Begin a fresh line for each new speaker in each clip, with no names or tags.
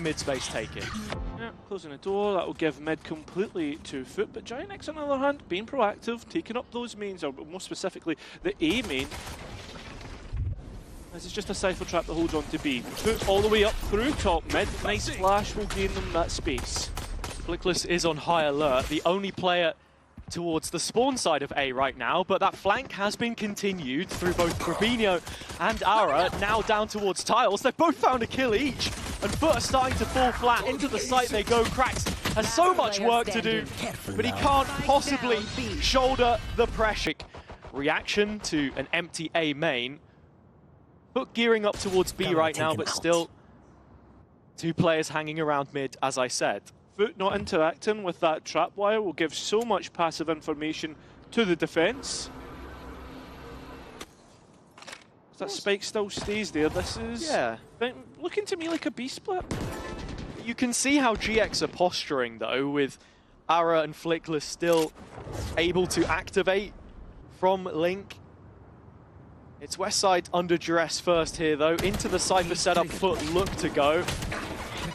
mid space taken.
Yeah, closing the door, that will give mid completely to FUT, but GIANTX on the other hand, being proactive, taking up those mains, or more specifically, the A main. This is just a Cypher trap that holds on to B. FUT all the way up through top mid, nice flash will gain them that space.
FlickLess is on high alert, the only player towards the spawn side of A right now, but that flank has been continued through both Grabinho and Ara, now down towards Tiles. They've both found a kill each, and FUT are starting to fall flat. Into the site they go. Cracks has so much work to do, but he can't possibly shoulder the pressure. Reaction to an empty A main. FUT gearing up towards B right now, but still two players hanging around mid, as I said.
FUT not interacting with that trapwire will give so much passive information to the defense. That spike still stays there. This is looking to me like a B split.
You can see how GX are posturing though, with Ara and FlickLess still able to activate from Link. It's Westside under duress first here though. Into the Cypher setup, FUT look to go.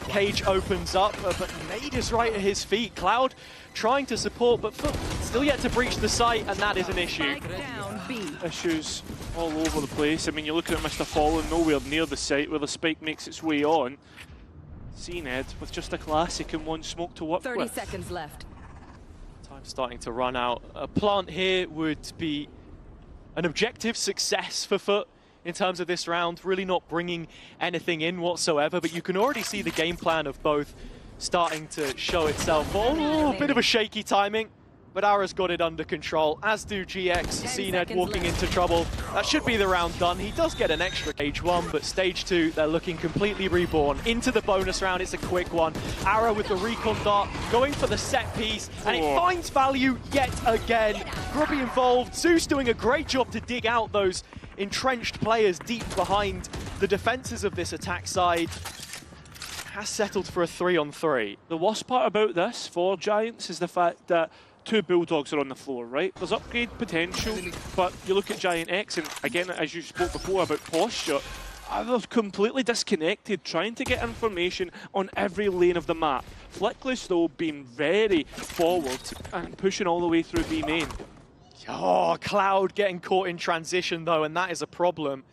Cage opens up, but Nade is right at his feet. Cloud trying to support, but FUT still yet to breach the site, and that is an issue.
Issues all over the place. I mean, you're looking at Mr. Fallen nowhere near the site where the spike makes its way on. CNED with just a classic and one smoke to work
30
with.
30 seconds left.
Time's starting to run out. A plant here would be an objective success for FUT in terms of this round, really not bringing anything in whatsoever, but you can already see the game plan of both starting to show itself. Oh, a bit of a shaky timing, but Ara's got it under control, as do GX. CNED walking into trouble. That should be the round done. He does get an extra stage 1, but stage 2, they're looking completely reborn. Into the bonus round, it's a quick one. Ara with the recon dart, going for the set piece, and it finds value yet again. Grubby involved, Zeus doing a great job to dig out those entrenched players deep behind the defenses of this attack side. Has settled for a 3-on-3.
The worst part about this for Giants is the fact that two Bulldogs are on the floor, right? There's upgrade potential, but you look at GIANTX, and again, as you spoke before about posture, they're completely disconnected, trying to get information on every lane of the map. FlickLess, though, being very forward and pushing all the way through B main.
Oh, Cloud getting caught in transition though, and that is a problem.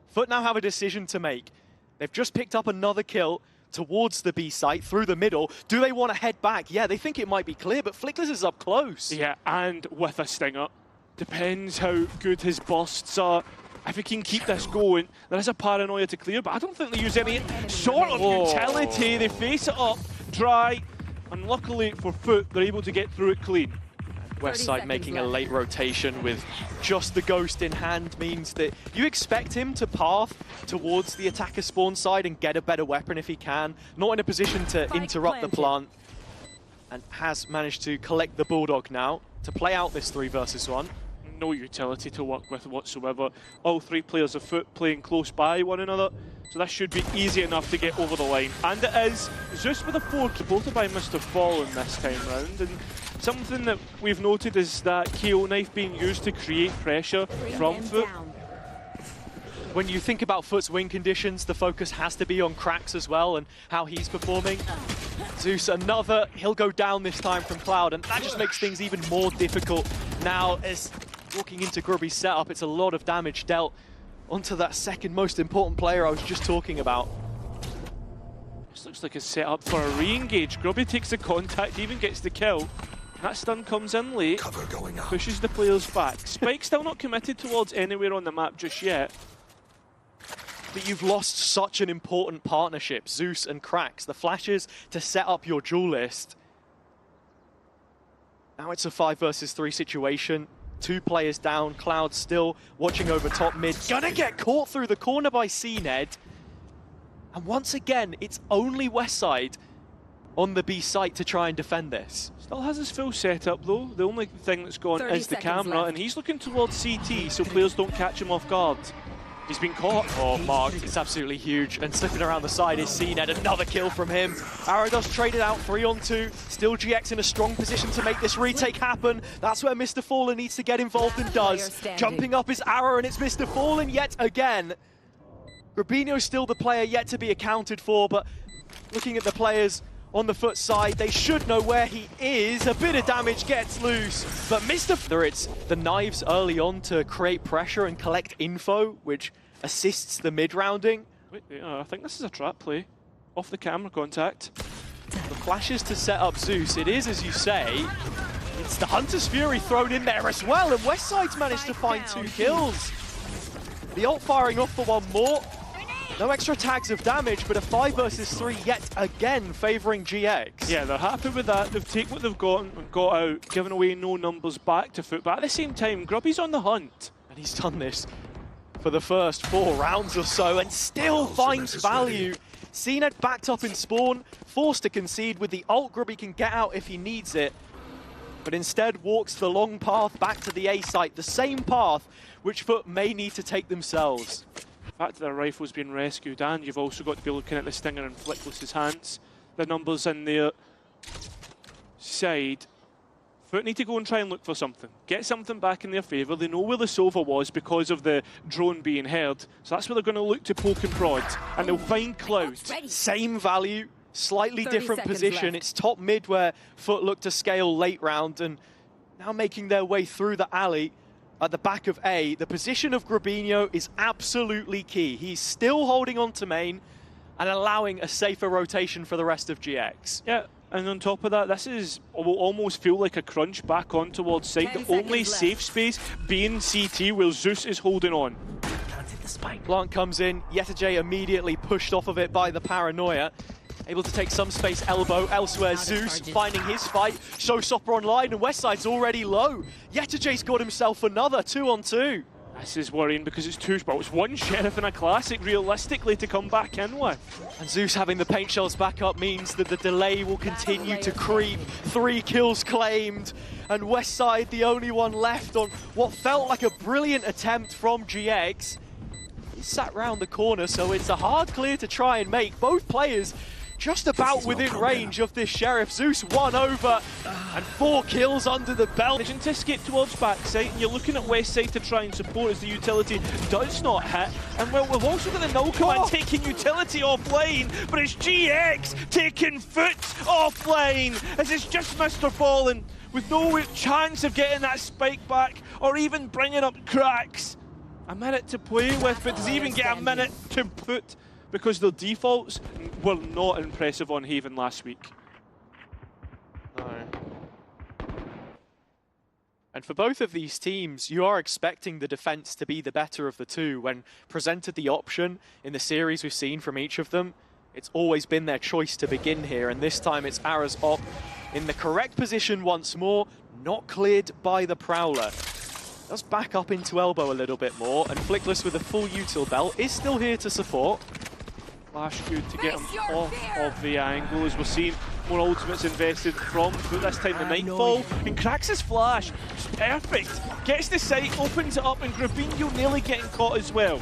FUT now have a decision to make. They've just picked up another kill towards the B site, through the middle. Do they want to head back? Yeah, they think it might be clear, but FlickLess is up close.
Yeah, and with a stinger. Depends how good his bursts are. If he can keep this going, there is a paranoia to clear, but I don't think they use any sort of utility. They face it up, dry, and luckily for FUT, they're able to get through it clean.
Westside making a late rotation with just the Ghost in hand means that you expect him to path towards the attacker spawn side and get a better weapon if he can. Not in a position to interrupt the plant, and has managed to collect the Bulldog now to play out this 3 versus 1.
No utility to work with whatsoever. All three players of FUT playing close by one another, so that should be easy enough to get over the line. And it is. Zeus with a 4, supported by Mr. Fallen this time round. And something that we've noted is that KO knife being used to create pressure from FUT.
When you think about FUT's win conditions, the focus has to be on Cracks as well and how he's performing. Zeus, another, he'll go down this time from Cloud, and that just makes things even more difficult now as walking into Grubby's setup. It's a lot of damage dealt onto that second most important player I was just talking about.
This looks like a setup for a re-engage. Grubby takes the contact, even gets the kill. That stun comes in late, pushes the players back. Spike still not committed towards anywhere on the map just yet.
But you've lost such an important partnership, Zeus and Cracks. The flashes to set up your duelist. Now it's a 5 versus 3 situation. 2 players down, Cloud still watching over top mid. Gonna get caught through the corner by CNED. And once again, it's only Westside on the B site to try and defend this.
Still has his full setup though. The only thing that's gone is the camera,
left.
and he's looking towards CT so players don't catch him off guard. He's been caught.
Oh, marked. It's absolutely huge. And slipping around the side is CNED. Another kill from him. Ara does trade it out 3-on-2. Still GX in a strong position to make this retake happen. That's where Mr. Fallen needs to get involved and does. Jumping up is Ara, and it's Mr. Fallen yet again. Grabinho's still the player yet to be accounted for, but Looking at the players on the FUT side, they should know where he is. A bit of damage gets loose, but Whether it's the knives early on to create pressure and collect info, which assists the mid-rounding.
Wait, I think this is a trap play. Off the camera contact.
The flashes to set up Zeus. It is, as you say, it's the Hunter's Fury thrown in there as well, and Westside's managed to find 2 kills. The ult firing off for one more. No extra tags of damage, but a 5 versus 3 yet again favouring GX.
Yeah, they're happy with that. They've taken what they've got and got out, giving away no numbers back to FUT. But at the same time, Grubby's on the hunt.
And he's done this for the first 4 rounds or so and still finds value. CNED backed up in spawn, forced to concede with the ult. Grubby can get out if he needs it, but instead walks the long path back to the A site, the same path which FUT may need to take themselves.
The fact that their rifle's been rescued, and you've also got to be looking at the Stinger in Flickless's hands. The numbers in their side. FUT need to go and try and look for something. Get something back in their favour. They know where the Sova was because of the drone being heard. So that's where they're going to look to poke and prod. And they'll find Cloud.
Same value, slightly different position. It's top mid where FUT look to scale late round, and now making their way through the alley at the back of A. The position of Grubinho is absolutely key. He's still holding on to main and allowing a safer rotation for the rest of GX.
Yeah, and on top of that, this will almost feel like a crunch back on towards side. The only safe space being CT where Zeus is holding on.
Plant comes in, Yetajay immediately pushed off of it by the paranoia. Able to take some space elbow. Elsewhere, Zeus finding his fight. Showstopper online, and Westside's already low. Yetajay's got himself another 2-on-2.
This is worrying because it's it's one Sheriff and a Classic realistically to come back in with.
And Zeus having the paint shells back up means that the delay will continue to creep. 3 kills claimed, and Westside the only one left on what felt like a brilliant attempt from GX. He sat round the corner, so it's a hard clear to try and make. Both players just about within range of this Sheriff. Zeus 1 over and 4 kills under the belt.
Managing to escape towards backside, and you're looking at Westside to try and support as the utility does not hit. And well, we've also got the null command taking utility offline, but it's GX taking FUT offline as it's just Mr. Fallen with no chance of getting that spike back or even bringing up cracks. A minute to play with, but does he even get a minute to put? Because their defaults were not impressive on Haven last week.
No. And for both of these teams, you are expecting the defense to be the better of the two. When presented the option in the series we've seen from each of them, it's always been their choice to begin here, and this time it's Ara's op in the correct position once more, not cleared by the Prowler. Does back up into elbow a little bit more, and Flickless with a full util belt is still here to support.
Flash good to get him off of the angle as we're seeing more ultimates invested from FUT, this time the Nightfall, and cracks his flash. It's perfect. Gets the site, opens it up, and Grubinho nearly getting caught as well.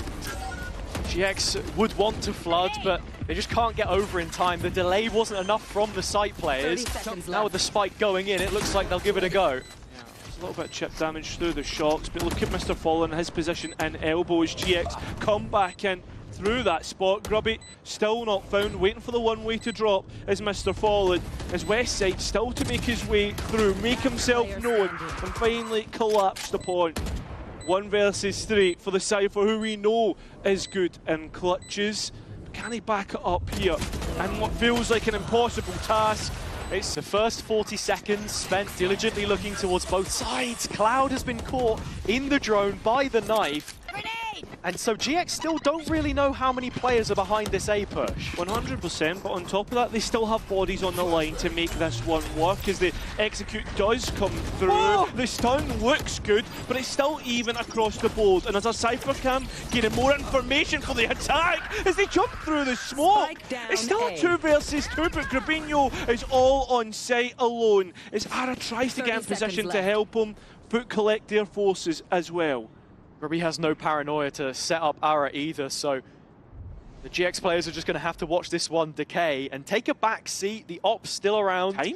GX would want to flood, but they just can't get over in time. The delay wasn't enough from the site players. Now with the spike going in, it looks like they'll give it a go.
A little bit of chip damage through the shocks, but look at Mr. Fallen, his position in elbow as GX come back in through that spot. Grubby still not found, waiting for the one-way to drop is Mr. Fallen, as Westside still to make his way through, make himself known, and finally collapsed upon. 1 versus 3 for the Cypher, who we know is good in clutches. But can he back it up here? And what feels like an impossible task.
It's the first 40 seconds spent diligently looking towards both sides. Cloud has been caught in the drone by the knife. And so GX still don't really know how many players are behind this A push.
100%, but on top of that, they still have bodies on the line to make this one work as the execute does come through. Oh! The stun looks good, but it's still even across the board. And as a Cypher cam, getting more information for the attack as they jump through the smoke. It's still a 2 versus 2, but Grubinho is all on site alone as Ara tries to get in position to help him. FUT collect their forces as well.
Grubby has no paranoia to set up Ara either, so the GX players are just going to have to watch this one decay and take a back seat. The op's still around.
Time?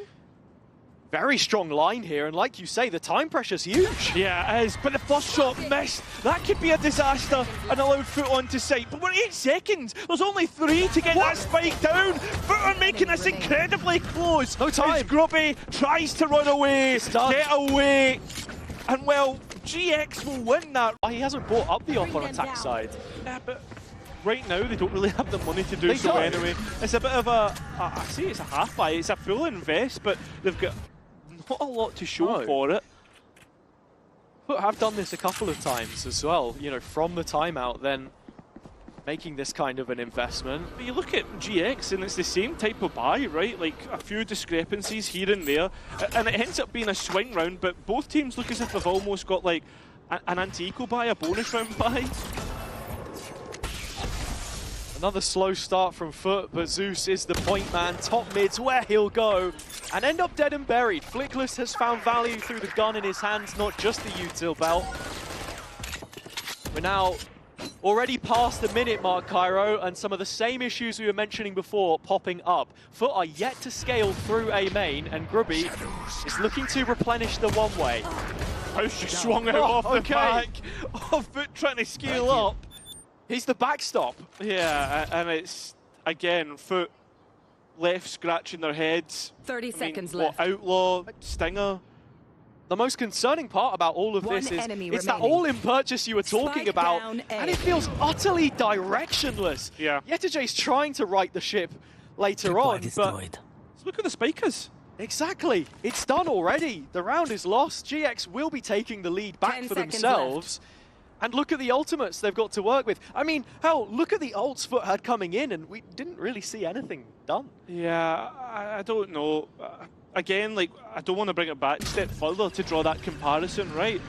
Very strong line here, and like you say, the time pressure's huge.
Yeah, it is, but the first shot missed. That could be a disaster and allowed FUT onto site. But we're 8 seconds. There's only 3 to get that spike down. FUT are making this incredibly close.
No time.
As Grubby tries to run away, get away. And well, GX will win that.
He hasn't brought up the op on attack side.
Yeah, but right now they don't really have the money to do so anyway. It's a bit of I say it's a half buy, it's a full invest, but they've got not a lot to show for it.
But have done this a couple of times as well, you know, from the timeout, then making this kind of an investment.
But you look at GX and it's the same type of buy, right? Like a few discrepancies here and there, and it ends up being a swing round, but both teams look as if they've almost got like an anti-eco buy, a bonus round buy.
Another slow start from FUT, but Zeus is the point man. Top mid's where he'll go and end up dead and buried. Flickless has found value through the gun in his hands, not just the util belt. We're now already past the minute mark, Cairo, and some of the same issues we were mentioning before popping up. FUT are yet to scale through A main, and Grubby is looking to replenish the one-way.
House just swung out off the back of FUT trying to scale up.
He's the backstop.
Yeah, and it's, again, FUT left scratching their heads.
30 seconds left.
Outlaw, Stinger.
The most concerning part about all of this is it's that all-in purchase you were talking about, and it feels utterly directionless.
Yeah.
Yetijay's trying to right the ship later on, but
look at the spikers.
Exactly. It's done already. The round is lost. GX will be taking the lead back for themselves. And look at the ultimates they've got to work with. I mean, hell, look at the ults FUT had coming in, and we didn't really see anything done.
Yeah, I don't know. Again, like, I don't want to bring it back a step further to draw that comparison, right?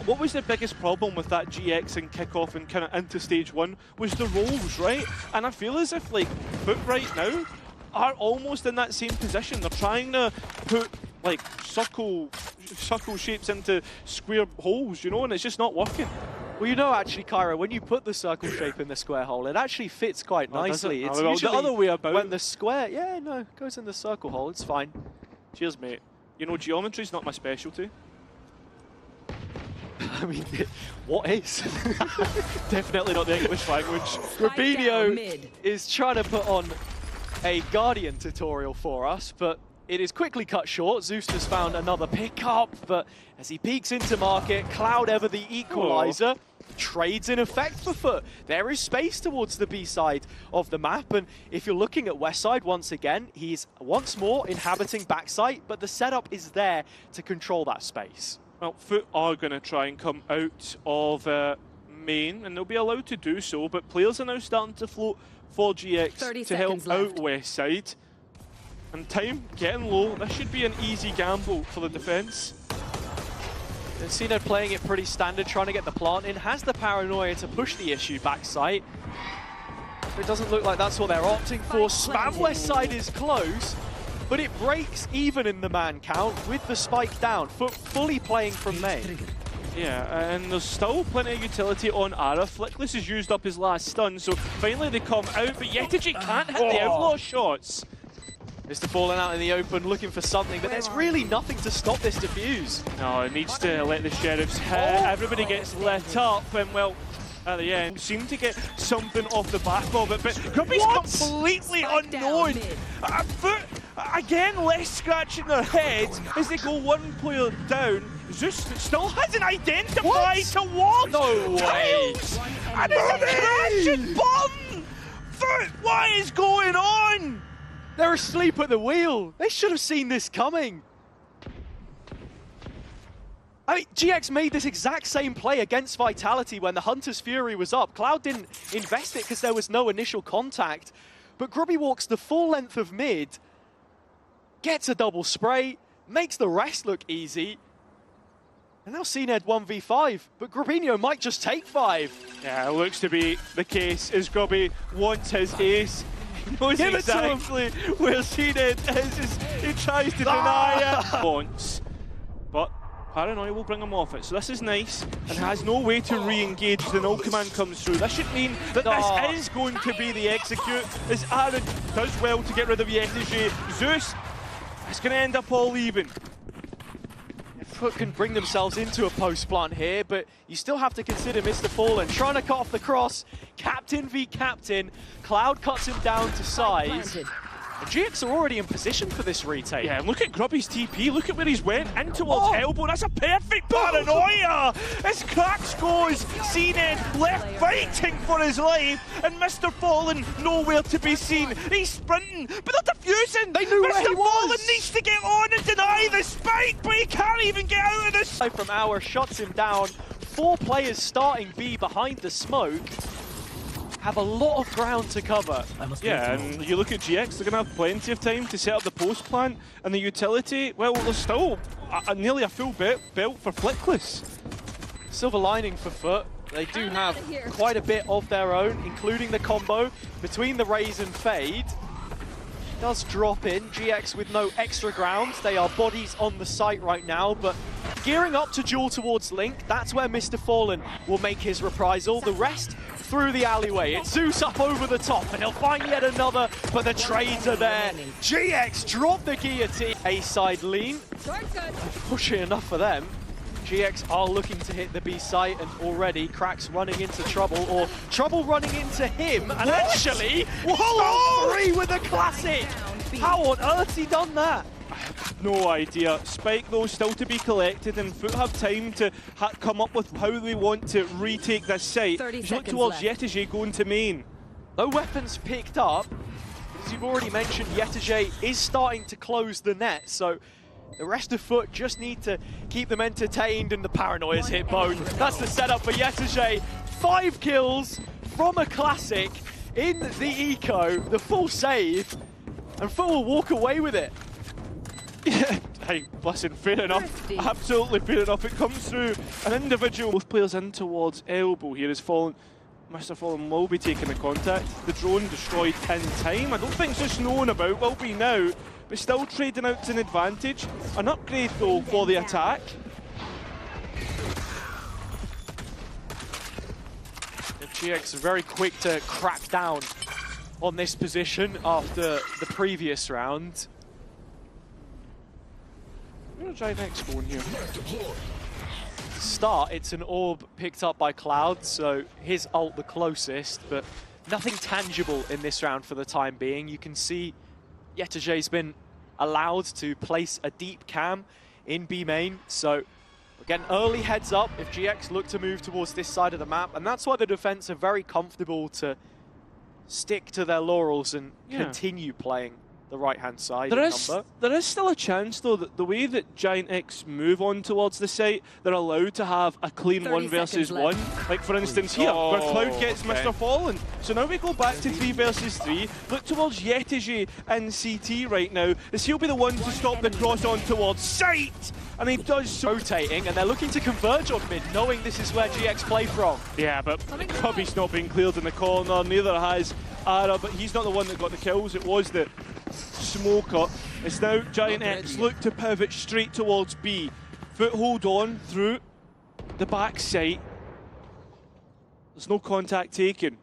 What was the biggest problem with that GX and kickoff and kind of into stage 1 was the roles, right? And I feel as if, like, FUT right now are almost in that same position. They're trying to put, like, circle shapes into square holes, you know, and it's just not working.
Well, you know, actually, Cairo, when you put the circle shape in the square hole, it actually fits quite nicely. It's usually
the other way about.
When the square, goes in the circle hole, it's fine.
Cheers, mate. You know, geometry's not my specialty.
I mean, what is?
Definitely not the English language.
Rubinho is trying to put on a Guardian tutorial for us, but it is quickly cut short. Zeus has found another pickup, but as he peeks into market, Cloud ever the equalizer. Trades in effect for FUT. There is space towards the B side of the map, and if you're looking at West side once again, he's once more inhabiting backside, but the setup is there to control that space.
Well, FUT are going to try and come out of main, and they'll be allowed to do so, but players are now starting to float for GX to help out West side. And time getting low. This should be an easy gamble for the defense.
Cino playing it pretty standard, trying to get the plant in, has the paranoia to push the issue backside. It doesn't look like that's what they're opting for. Spam West side is close, but it breaks even in the man count with the spike down. FUT fully playing from main.
Yeah, and there's still plenty of utility on Ara. Flickless has used up his last stun, so finally they come out, but Yetijay can't hit the outlaw shots.
Mr. Fallen out in the open looking for something, but there's really nothing to stop this defuse.
No, it needs to let the sheriffs hit. Everybody gets lit up, and well, at the end, seem to get something off the back of it, but Grubby's completely unknown. FUT, again, less scratching their heads as they go one player down. Zeus still hasn't identified towards
No way!
And it's a crashing bomb! FUT, what is going on?
They're asleep at the wheel. They should have seen this coming. I mean, GX made this exact same play against Vitality when the Hunter's Fury was up. Cloud didn't invest it because there was no initial contact. But Grubby walks the full length of mid, gets a double spray, makes the rest look easy. And now CNED 1v5, but Grubinho might just take 5.
Yeah, it looks to be the case as Grubby wants his ace. Knows exactly where CNED is. He tries to deny it. Wants, but Paranoia will bring him off it. So this is nice and has no way to re-engage. The null command comes through. This should mean that this is going to be the execute. As Aaron does well to get rid of Yetijay. Zeus is going to end up all even.
FUT can bring themselves into a post-plant here, but you still have to consider Mr. Fallen trying to cut off the cross. Captain v Captain. Cloud cuts him down to size. And GX are already in position for this retake.
Yeah, and look at Grubby's TP. Look at where he's went in towards elbow. That's a perfect paranoia. As Cracks goes, CNED left fighting for his life, and Mr. Fallen nowhere to be seen. He's sprinting, but they're defusing.
They knew where he
Mr. Fallen
was.
needs to get on and deny the spike, but he can't even get out of this.
From Hour shuts him down. 4 players starting B behind the smoke. Have a lot of ground to cover.
Yeah, and you look at GX, they're going to have plenty of time to set up the post plant, and the utility, well, there's still nearly a full belt for Flickless.
Silver lining for FUT. They do have quite a bit of their own, including the combo between the Raze and Fade. Does drop in, GX with no extra ground. They are bodies on the site right now, but gearing up to duel towards Link. That's where Mr. Fallen will make his reprisal. The rest through the alleyway. It's Zeus up over the top, and he'll find yet another, but the trades are there. GX drop the guillotine. A-side lean. Pushing enough for them. GX are looking to hit the B site, and already Cracks running into trouble, or trouble running into him, and actually, whoa, 3 with a classic! How on earth's he done that?
No idea. Spike, though, still to be collected, and FUT have time to come up with how they want to retake this site. You look towards Yetege going to main.
No weapons picked up. As you've already mentioned, Yetege is starting to close the net, so the rest of FUT just need to keep them entertained, and the paranoia's hit bone. That's the setup for Yetege. 5 kills from a classic in the eco, the full save, and FUT will walk away with it.
Yeah, hey, listen, fair enough. Absolutely fair enough. It comes through an individual. Both players in towards elbow here is Fallen. Mr. Fallen will be taking the contact. The drone destroyed in time. I don't think it's just known about, will be now, but still trading out to an advantage. An upgrade though for the attack.
And GX are very quick to crack down on this position after the previous round.
I'm going to try next one here.
Start, it's an orb picked up by Cloud, so his ult the closest, but nothing tangible in this round for the time being. You can see Yetege's been allowed to place a deep cam in B main, so again, early heads up if GX look to move towards this side of the map, and that's why the defense are very comfortable to stick to their laurels and continue playing the right-hand side.
There is still a chance, though, that the way that GIANTX move on towards the site, they're allowed to have a clean 1 versus 1. Like, for instance, here, where Cloud gets Mr. Fallen. So now we go back to 3 versus 3. Look towards Yetege and CT right now, as he'll be the one to stop the cross on towards site. And he does so.
Rotating, and they're looking to converge on mid, knowing this is where GX play from.
Yeah, but Cubby's not being cleared in the corner, neither has Ara, but he's not the one that got the kills. It was the smoker. It's now GIANTX look to pivot straight towards B. Foothold on through the back site. There's no contact taken.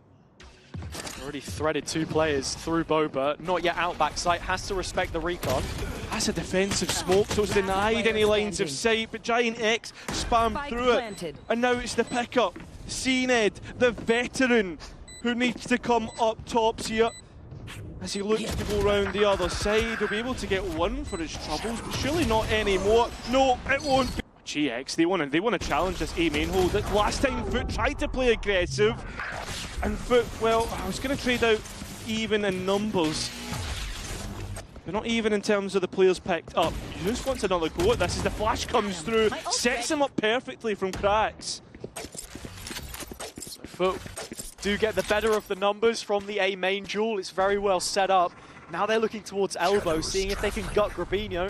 Already threaded 2 players through Boba, not yet out back site, has to respect the recon.
That's a defensive smoke, so it's denied any lines of sight, but GIANTX spammed through it. And now it's the pickup. CNED, the veteran, who needs to come up tops here. As he looks to go round the other side, he'll be able to get 1 for his troubles, but surely not anymore. No, it won't be. GX, they want to challenge this A main hold. Last time FUT tried to play aggressive, and FUT, well, I was going to trade out even in numbers, but not even in terms of the players picked up. He just wants another go at this as the flash comes through, sets him up perfectly from Cracks.
So FUT do get the better of the numbers from the A main duel. It's very well set up. Now they're looking towards elbow, seeing if they can gut Grabinho.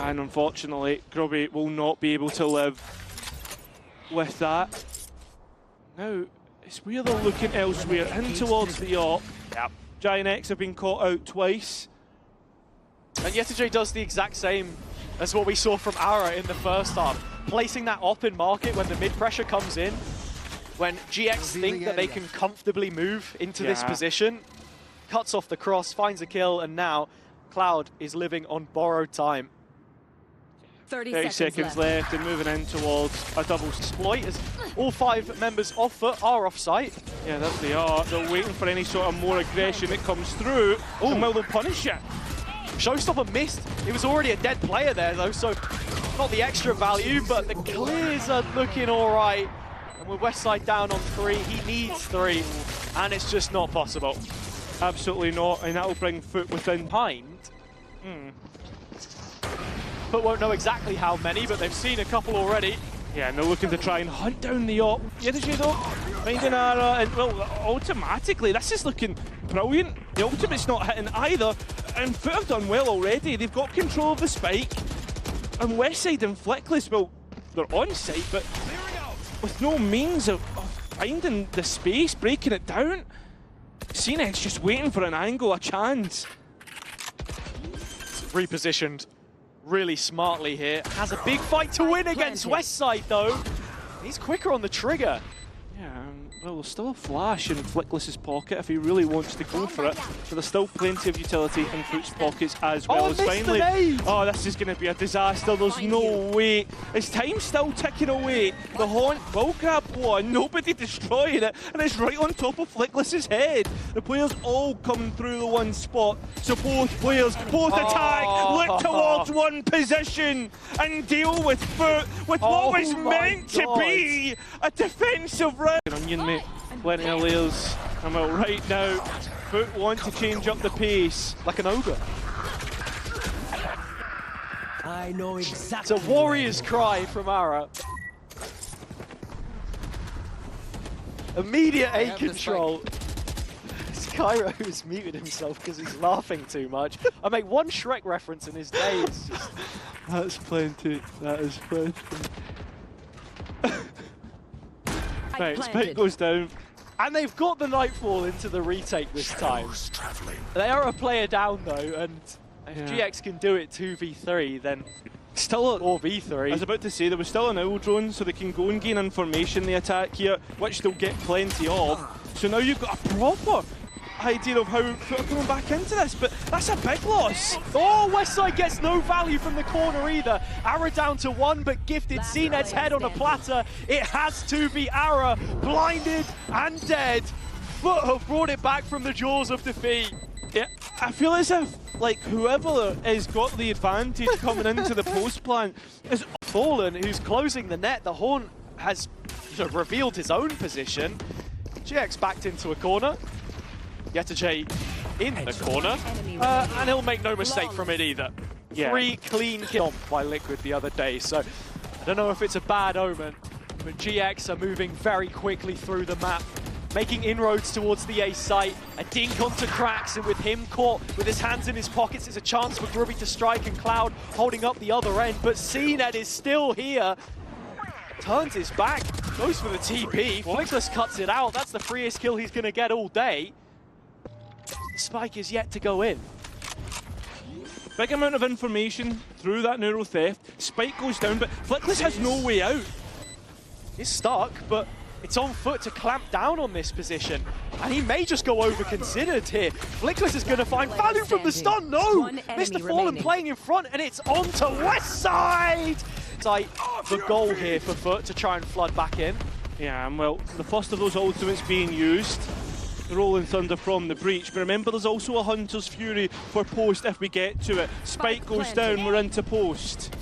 And unfortunately, Grubby will not be able to live with that. Now, it's where they're looking elsewhere, in towards the AWP.
Yep.
GIANTX have been caught out twice.
And Yetege does the exact same as what we saw from Ara in the first half. Placing that AWP in market when the mid-pressure comes in. When GX think that they can comfortably move into this position, cuts off the cross, finds a kill, and now Cloud is living on borrowed time.
30
seconds left and moving in towards a double
exploit as all 5 members of FUT are off site.
Yeah, there they are. They're waiting for any sort of more aggression that comes through. And will they punish it?
Showstopper missed. It was already a dead player there though, so not the extra value, but the clears are looking all right. And with Westside down on 3, he needs 3, and it's just not possible.
Absolutely not, and that'll bring FUT within.
Behind. FUT won't know exactly how many, but they've seen a couple already.
Yeah, and they're looking to try and hunt down the op. Yedajay though, finding Ara, and well, automatically, this is looking brilliant. The ultimate's not hitting either, and FUT have done well already. They've got control of the spike, and Westside and Flickless, well, they're on site, but with no means of finding the space, breaking it down. CNET's just waiting for an angle, a chance.
Repositioned really smartly here. Has a big fight to win against Westside though. He's quicker on the trigger.
Yeah, well, there's still a flash in Flickless's pocket if he really wants to go for it. But there's still plenty of utility in FUT's pockets as well. As finally, oh, this is going to be a disaster. There's no way. His time's still ticking away. The Haunt will grab one, nobody destroying it, and it's right on top of Flickless's head. The players all come through the one spot, so both players, both attack, look towards one position and deal with FUT with what was meant to be a defensive round. Onion, mate. Plenty of layers. I'm out right now. FUT want to change up the pace.
Like an ogre.
I know exactly.
It's a warrior's cry from Ara. Immediate A control. Skyro has muted himself because he's laughing too much. I make one Shrek reference in his day. It's just...
That's plenty. That is plenty. Right, spike goes down.
And they've got the Nightfall into the retake this time. They are a player down though, and if GX can do it 2v3, then
still
or v3.
I was about to say, there was still an owl drone, so they can go and gain information, the attack here, which they'll get plenty of. So now you've got a proper idea of how FUT are coming back into this, but that's a big loss.
Oh, Westside gets no value from the corner either. Ara down to 1, but gifted CNET's head on a platter. It has to be Ara, blinded and dead. FUT have brought it back from the jaws of defeat.
Yeah, I feel as if, like, whoever has got the advantage coming into the post plant is
Fallen, who's closing the net. The Haunt has revealed his own position. GX backed into a corner. Yedajay in the corner, and he'll make no mistake from it either.
Yeah.
3 clean kills by Liquid the other day, so I don't know if it's a bad omen, but GX are moving very quickly through the map, making inroads towards the A site. A dink onto Cracks, and with him caught with his hands in his pockets, it's a chance for Grubby to strike, and Cloud holding up the other end, but CNET is still here. Turns his back, goes for the TP, Flickless cuts it out. That's the freest kill he's going to get all day. Spike is yet to go in.
Big amount of information through that neural theft. Spike goes down, but Flickless has no way out.
He's stuck, but it's on FUT to clamp down on this position. And he may just go over considered here. Flickless is going to find value from the stun. No! Mr. Fallen playing in front, and it's on to Westside! It's like the goal here for FUT to try and flood back in.
Yeah, and well, the first of those ultimates being used. Rolling Thunder from the breach, but remember there's also a Hunter's Fury for post if we get to it. Spike goes down, we're into post.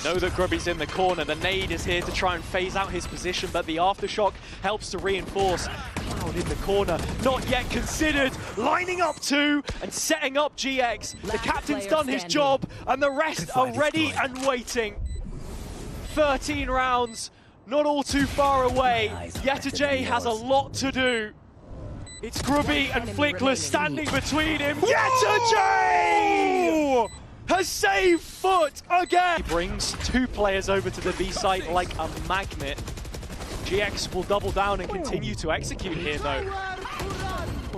Know that Grubby's in the corner, the nade is here to try and phase out his position, but the aftershock helps to reinforce. Cloud in the corner, not yet considered, lining up 2 and setting up GX. The captain's done his job, and the rest are ready and waiting. 13 rounds, not all too far away. Yedajay has a lot to do. It's Grubby and Flickless standing between him. Yedajay has saved FUT again. He brings 2 players over to the B site like a magnet. GX will double down and continue to execute here though.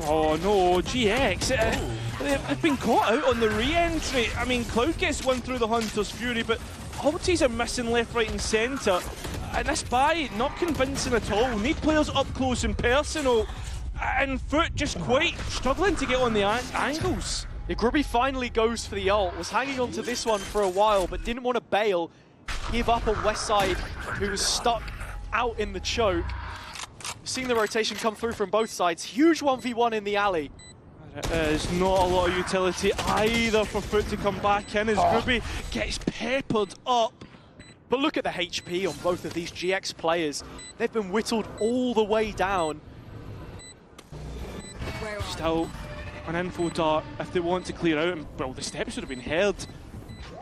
Oh no, GX. They've been caught out on the re-entry. I mean, Cloud gets one through the Hunter's Fury, but ultis are missing left, right and centre. And this buy, not convincing at all. Need players up close and personal. And FUT just quite struggling to get on the angles.
Yeah, Grubby finally goes for the ult, was hanging on to this one for a while, but didn't want to bail. give up on Westside, who was stuck out in the choke. Seeing the rotation come through from both sides. Huge 1v1 in the alley.
There's not a lot of utility either for FUT to come back in as Ruby gets peppered up.
But look at the HP on both of these GX players. They've been whittled all the way down.
Still, an info dart if they want to clear out, and well, the steps would have been heard.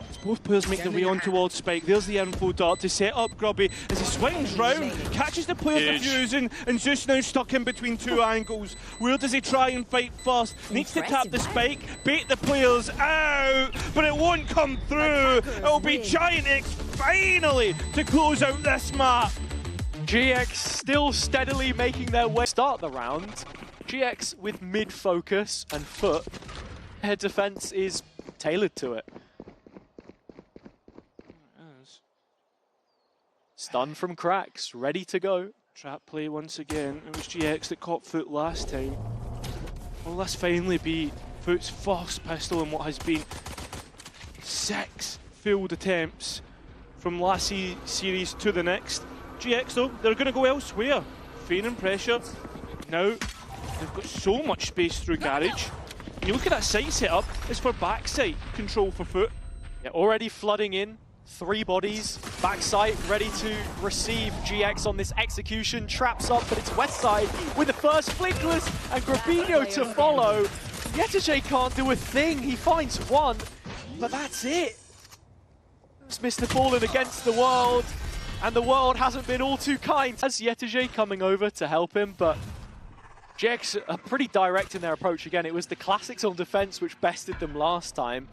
As both players make their way on towards Spike, there's the info dart to set up Grubby as he swings round, catches the player defusing, and Zeus now stuck in between two angles. Where does he try and fight first? Needs to tap the Spike, bait the players out, but it won't come through. It'll be GIANTX finally to close out this map.
GX still steadily making their way. Start the round. GX with mid-focus and FUT. Their defense is tailored to it. Stun from Cracks, ready to go.
Trap play once again. It was GX that caught FUT last time. Will this finally be FUT's first pistol in what has been 6 failed attempts from last series to the next? GX though, they're going to go elsewhere. Feigning pressure. Now, they've got so much space through Garage. And you look at that site setup, it's for backside control for FUT.
Yeah, already flooding in. 3 bodies, backside ready to receive GX on this execution. Traps up, but it's Westside with the first flinkless and Grabinho to follow. Yetije can't do a thing. He finds one, but that's it. It's Mr. Fallen against the world, and the world hasn't been all too kind. As Yetije coming over to help him, but GX are pretty direct in their approach again. It was the classics on defense which bested them last time.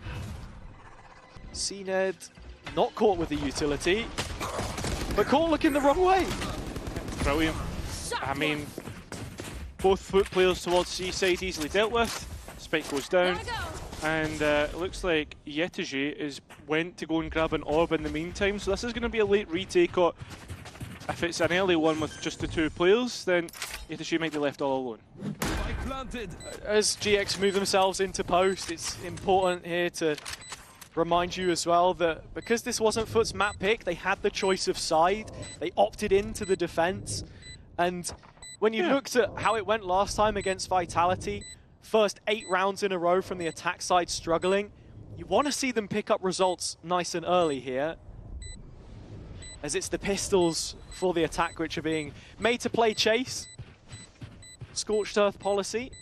CNED not caught with the utility, but caught looking the wrong way.
Brilliant. I mean, both FUT players towards C-side easily dealt with. Spike goes down, and it looks like Yetije went to go and grab an orb in the meantime, so this is going to be a late retake, or if it's an early one with just the 2 players, then Yetije might be left all alone.
As GX move themselves into post, it's important here to remind you as well that because this wasn't FUT's map pick, they had the choice of side. They opted into the defense. And when you looked at how it went last time against Vitality, first 8 rounds in a row from the attack side struggling, you want to see them pick up results nice and early here. As it's the pistols for the attack which are being made to play chase. Scorched Earth policy.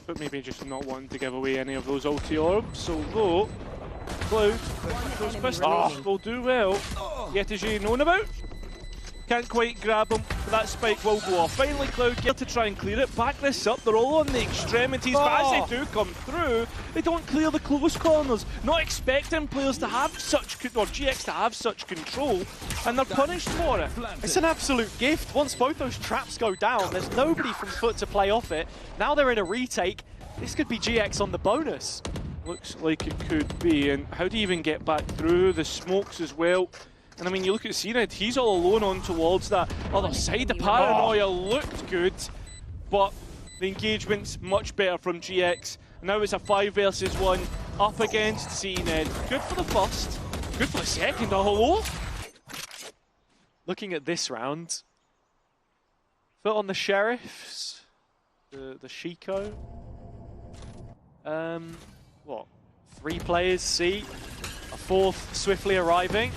But maybe just not wanting to give away any of those ulti orbs, although Cloud, those pistols will do well. Yetije known about. Can't quite grab him, but that spike will go off. Finally, Cloud get to try and clear it. Back this up, they're all on the extremities, but as they do come through, they don't clear the close corners. Not expecting players to have such, or GX to have such control, and they're punished for it.
It's an absolute gift. Once both those traps go down, there's nobody from FUT to play off it. Now they're in a retake. This could be GX on the bonus.
Looks like it could be, and how do you even get back through? The smokes as well. And I mean, you look at CNED, he's all alone on towards that other side. The paranoia looked good, but the engagement's much better from GX. And now it's a 5 versus 1 up against CNED. Good for the first, good for the second. Oh, hello?
Looking at this round, FUT on the Sheriffs, the Shiko. What? 3 players C, a 4th swiftly arriving.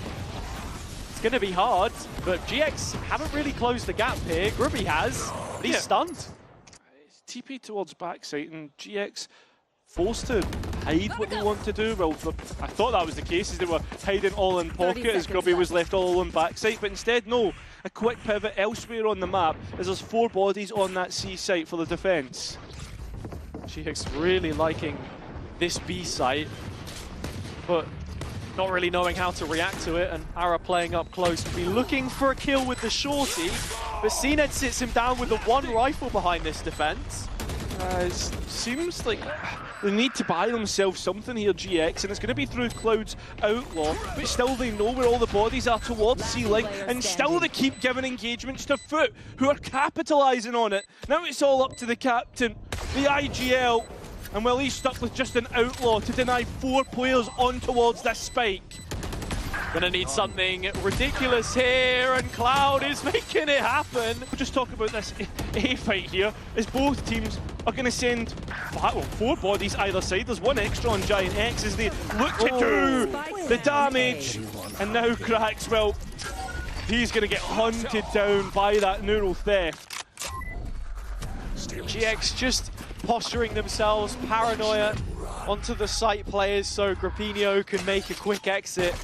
It's going to be hard, but GX haven't really closed the gap here. Grubby has, but he's stunned.
It's TP towards backside, and GX forced to hide what they want to do. Well, I thought that was the case, as they were hiding all in pocket as Grubby was left all alone backside, but instead, no. A quick pivot elsewhere on the map, as there's 4 bodies on that C site for the defense.
GX really liking this B site, but not really knowing how to react to it, and Ara playing up close to be looking for a kill with the shorty, but CNED sits him down with the 1 rifle behind this defense.
It seems like they need to buy themselves something here, GX, and it's going to be through Cloud's Outlaw, but still they know where all the bodies are towards C-Link, and still they keep giving engagements to FUT, who are capitalising on it. Now it's all up to the captain, the IGL, and well, he's stuck with just an Outlaw to deny 4 players on towards this spike.
Gonna need something ridiculous here, and Cloud is making it happen.
We'll just talk about this A fight here, as both teams are going to send 4 bodies either side. There's one extra on GIANTX as they look to do the damage. And now Cracks, well, he's going to get hunted down by that neural theft.
GX just posturing themselves, paranoia onto the site players so Grappino can make a quick exit.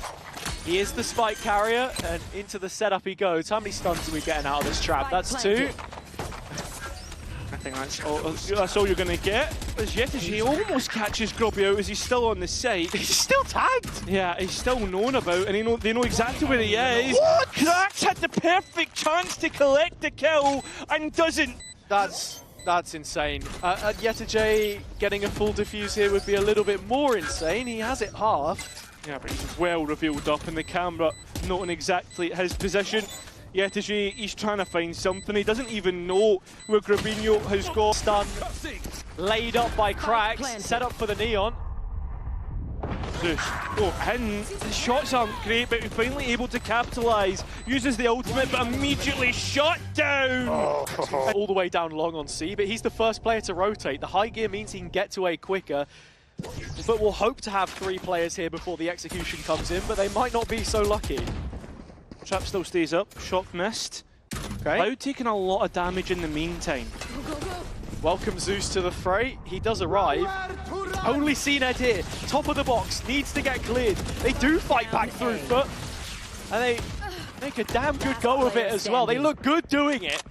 He is the spike carrier, and into the setup he goes. How many stuns are we getting out of this trap? That's 2.
I think that's all you're going to get. As Yetish almost catches Grubby out as he's still on the site.
He's still tagged!
Yeah, he's still known about, and they know exactly where he is.
What?
Cracks had the perfect chance to collect the kill and doesn't.
That's insane. Yetish getting a full defuse here would be a little bit more insane. He has it half.
Yeah, but he's well revealed up in the camera, noting exactly his position. Yetish, he's trying to find something. He doesn't even know where Grabinho has got.
Stun laid up by Cracks, set up for the Neon.
Zeus, in. The shots aren't great, but he's finally able to capitalise. Uses the ultimate, but immediately shot down.
All the way down long on C, but he's the first player to rotate. The high gear means he can get to A quicker. But we'll hope to have 3 players here before the execution comes in, but they might not be so lucky.
Trap still stays up, shock missed.
Okay.
Cloud taking a lot of damage in the meantime.
Welcome Zeus to the fray. He does arrive. Only CNED here, top of the box, needs to get cleared. They do fight back through FUT, and they make a damn good go of it as well. They look good doing it.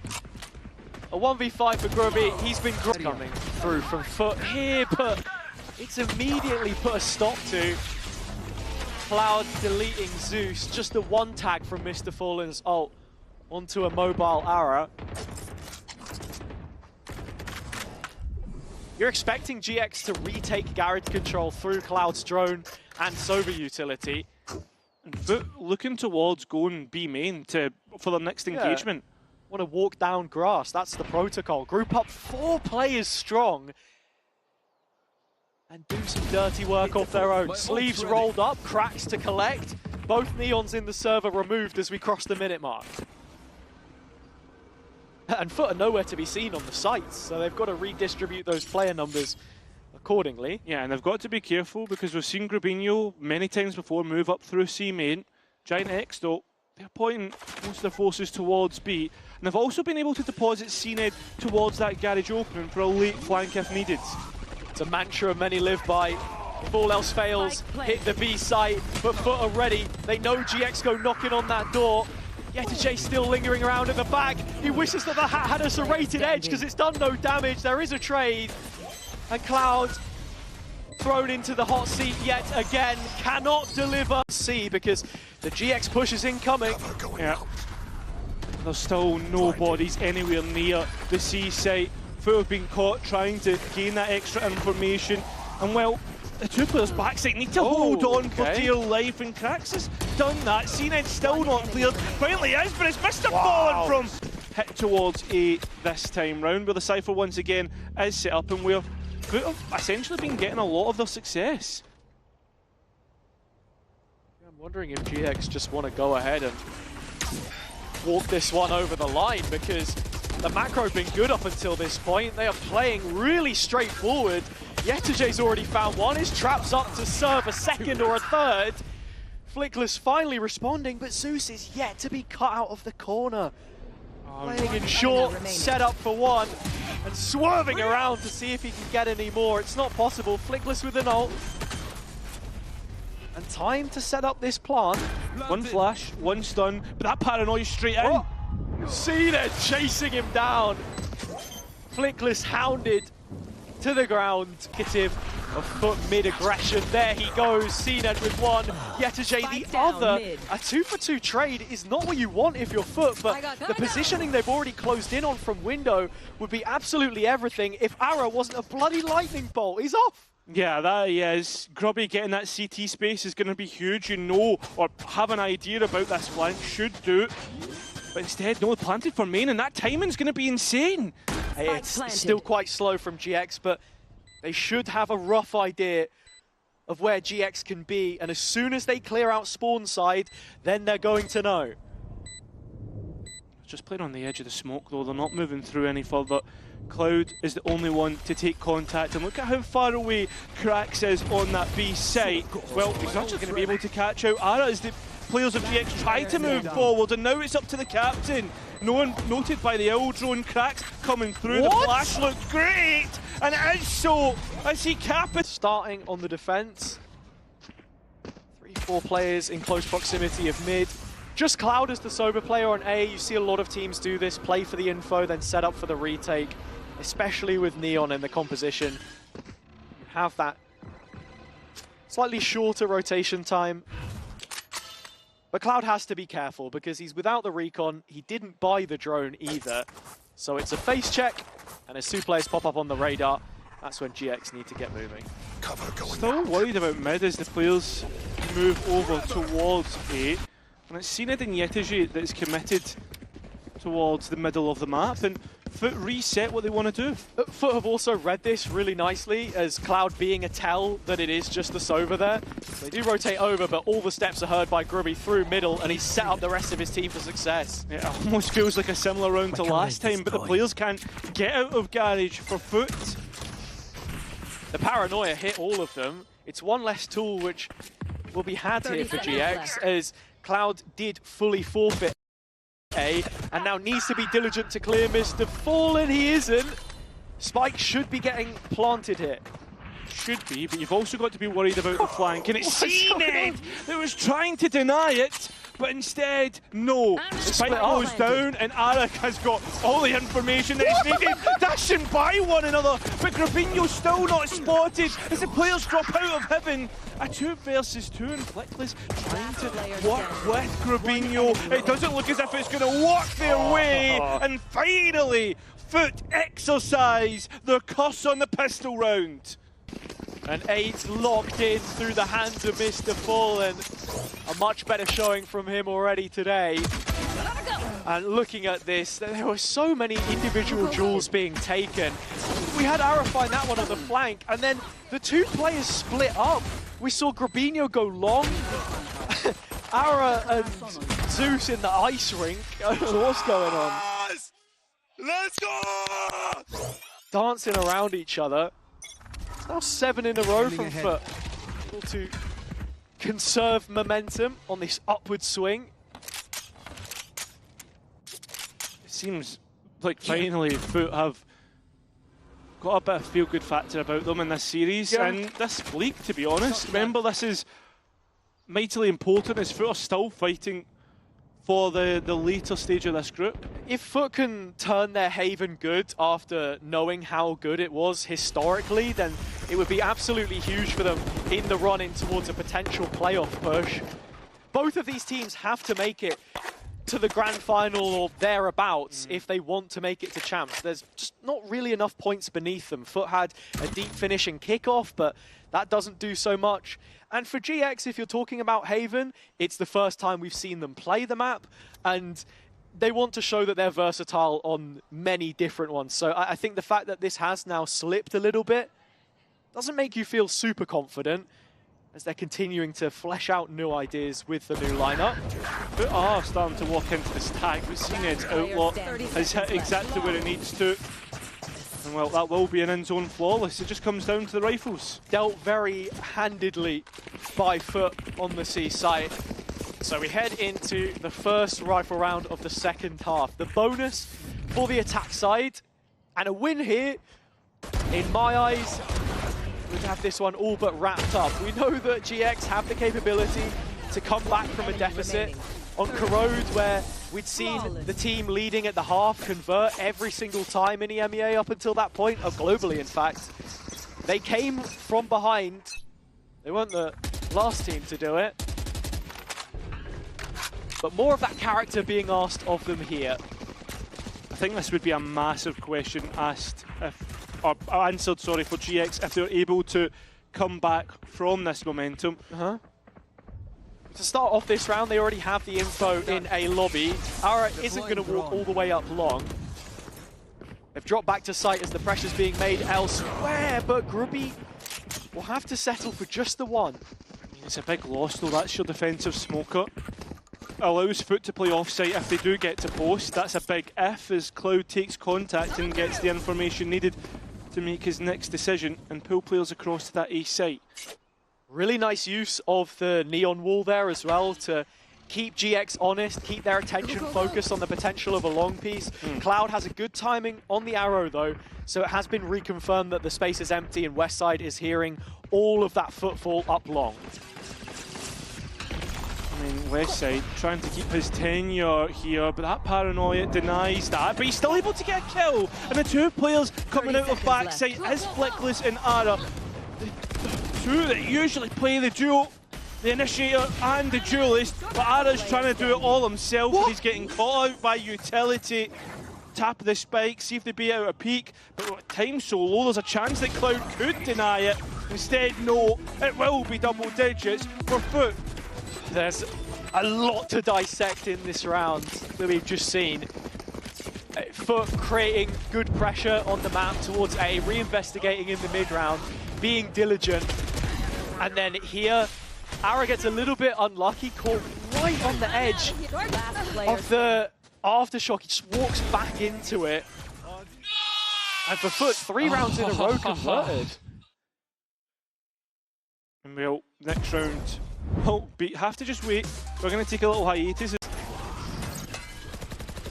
A 1v5 for Grubby. He's been coming through from FUT here, but it's immediately put a stop to. Cloud deleting Zeus. Just the one tag from Mr. Fallen's ult onto a mobile Ara. You're expecting GX to retake garage control through Cloud's drone and Sova utility.
But looking towards going B main for the next engagement.
Want to walk down grass, that's the protocol. Group up 4 players strong and do some dirty work off their own. Sleeves rolled up, Cracks to collect. Both Neons in the server removed as we cross the minute mark. And FUT are nowhere to be seen on the sites, so they've got to redistribute those player numbers accordingly.
Yeah, and they've got to be careful because we've seen Grabinho many times before move up through C main. GIANTX, though, they're pointing most of their forces towards B. And they've also been able to deposit CNED towards that garage opening for a late flank if needed.
It's a mantra many live by. If all else fails, hit the B site, but FUT are ready. They know GX go knocking on that door. Yetish still lingering around in the back. He wishes that the hat had a serrated edge because it's done no damage. There is a trade. And Cloud thrown into the hot seat yet again. Cannot deliver C because the GX push is incoming.
Yeah. There's still no bodies anywhere near the C site. FUT have been caught trying to gain that extra information. And well, the 2 players backside need to hold on for dear life, and Cracks has done that. CNED's still not cleared. Finally is, but it's Mr. Fallen from hit towards A this time round, where the Cypher once again is set up and where FUT have essentially been getting a lot of their success.
I'm wondering if GX just want to go ahead and walk this one over the line, because the macro have been good up until this point. They are playing really straightforward. Yetish's already found one. His trap's up to serve a second or a third. Flickless finally responding, but Zeus is yet to be cut out of the corner. Playing in short, set up for one, and swerving around to see if he can get any more. It's not possible. Flickless with an ult. And time to set up this plant.
One flash, one stun, but that paranoia straight in.
CNED chasing him down. Flickless hounded to the ground. Negative of FUT mid-aggression. There he goes. CNED with one. Yetish the other. A 2-for-2 trade is not what you want if you're FUT, but the positioning they've already closed in on from window would be absolutely everything if Ara wasn't a bloody lightning bolt. He's off.
Yeah, that he is. Grubby getting that CT space is going to be huge. You know, or have an idea about this flank, should do. But instead, no, planted for main, and that timing's going to be insane.
It's still quite slow from GX, but they should have a rough idea of where GX can be, and as soon as they clear out spawn side, then they're going to know.
Just playing on the edge of the smoke though, they're not moving through any further. Cloud is the only one to take contact, and look at how far away Krax is on that B site. Well, he's not just going to be able to catch out Ara as the players of GX try to move forward, and now it's up to the captain. No one noted by the L drone. Krax coming through.
What?
The flash looked great, and it is so as he cap it.
Starting on the defense. 3-4 players in close proximity of mid. Just Cloud as the sober player on A. You see a lot of teams do this, play for the info, then set up for the retake, especially with Neon in the composition. You have that slightly shorter rotation time. But Cloud has to be careful because he's without the recon. He didn't buy the drone either. So it's a face check, and as two players pop up on the radar, that's when GX need to get moving.
Still worried about mid as the players move over towards A. And it's Sined and Yetiji that is committed towards the middle of the map, and FUT reset what they want to do.
FUT have also read this really nicely as Cloud being a tell that it is just the Sova there. They do rotate over, but all the steps are heard by Grubby through middle, and he's set up the rest of his team for success.
It almost feels like a similar round to last time, but the players can't get out of garage for FUT.
The paranoia hit all of them. It's one less tool which will be had here for GX, as Cloud did fully forfeit A, and now needs to be diligent to clear Mr. Fallen. He isn't. Spike should be getting planted here.
Should be, but you've also got to be worried about the flank. And it's Sined that was trying to deny it, but instead, no. Spike goes down, and Arak has got all the information that he's needed, dashing by one another, but Grabinho's still not spotted as the players drop out of heaven. A 2 versus 2, and Flickless trying to work with Grabinho. It doesn't look as if it's going to work their way, and finally, FUT exercise their curse on the pistol round.
And 8 locked in through the hands of Mr. Fallen. A much better showing from him already today. And looking at this, there were so many individual duels being taken. We had Ara find that one on the flank, and then the two players split up. We saw Grabinho go long. Ara and Zeus in the ice rink. What's going on?
Let's go!
Dancing around each other. Now 7 in a row from FUT. Able to conserve momentum on this upward swing.
It seems like finally FUT have got a bit of feel-good factor about them in this series, and this league, to be honest. Remember, this is mightily important as FUT are still fighting for the later stage of this group.
If FUT can turn their Haven good after knowing how good it was historically, then it would be absolutely huge for them in the run-in towards a potential playoff push. Both of these teams have to make it to the grand final or thereabouts if they want to make it to champs. There's just not really enough points beneath them. FUT had a deep finish in kickoff, but that doesn't do so much. And for GX, if you're talking about Haven, it's the first time we've seen them play the map, and they want to show that they're versatile on many different ones. So I think the fact that this has now slipped a little bit doesn't make you feel super confident, as they're continuing to flesh out new ideas with the new lineup.
FUT are starting to walk into the stack. We've seen its outlook has hit exactly where it needs to. And well, that will be an in-zone flawless. It just comes down to the rifles.
Dealt very handedly by FUT on the C site. So we head into the first rifle round of the second half. The bonus for the attack side, and a win here, in my eyes, would have this one all but wrapped up. We know that GX have the capability to come back from a deficit. On Corrode, where we'd seen the team leading at the half convert every single time in EMEA up until that point, or globally in fact. They came from behind. They weren't the last team to do it. But more of that character being asked of them here.
I think this would be a massive question asked, or answered, sorry, for GX if they're able to come back from this momentum.
To start off this round, they already have the info in a lobby. Ara isn't going to walk all the way up long. They've dropped back to site as the pressure's being made elsewhere, but Grubby will have to settle for just the one.
I mean, it's a big loss though, that's your defensive smoker. Allows FUT to play offsite if they do get to post. That's a big if as Cloud takes contact and gets the information needed to make his next decision and pull players across to that A site.
Really nice use of the neon wall there as well to keep GX honest, keep their attention focused on the potential of a long piece. Cloud has a good timing on the arrow though, so it has been reconfirmed that the space is empty and Westside is hearing all of that footfall up long.
I mean, Westside trying to keep his tenure here, but that paranoia denies that. But he's still able to get a kill, and the two players coming out of backside is Flickless and Ara. The two that usually play the duo, the initiator and the duelist, but Ara's trying to do it all himself, and he's getting caught out by utility. Tap the spike, see if they beat out a peak, but with time so low, there's a chance that Cloud could deny it. Instead, no, it will be double digits for FUT.
There's a lot to dissect in this round that we've just seen. FUT creating good pressure on the map towards A, reinvestigating in the mid-round, being diligent, and then here, Ara gets a little bit unlucky, caught right on the edge of the aftershock. He just walks back into it. And for FUT, 3 rounds in a row converted.
And well, next round, we'll have to just wait. We're going to take a little hiatus.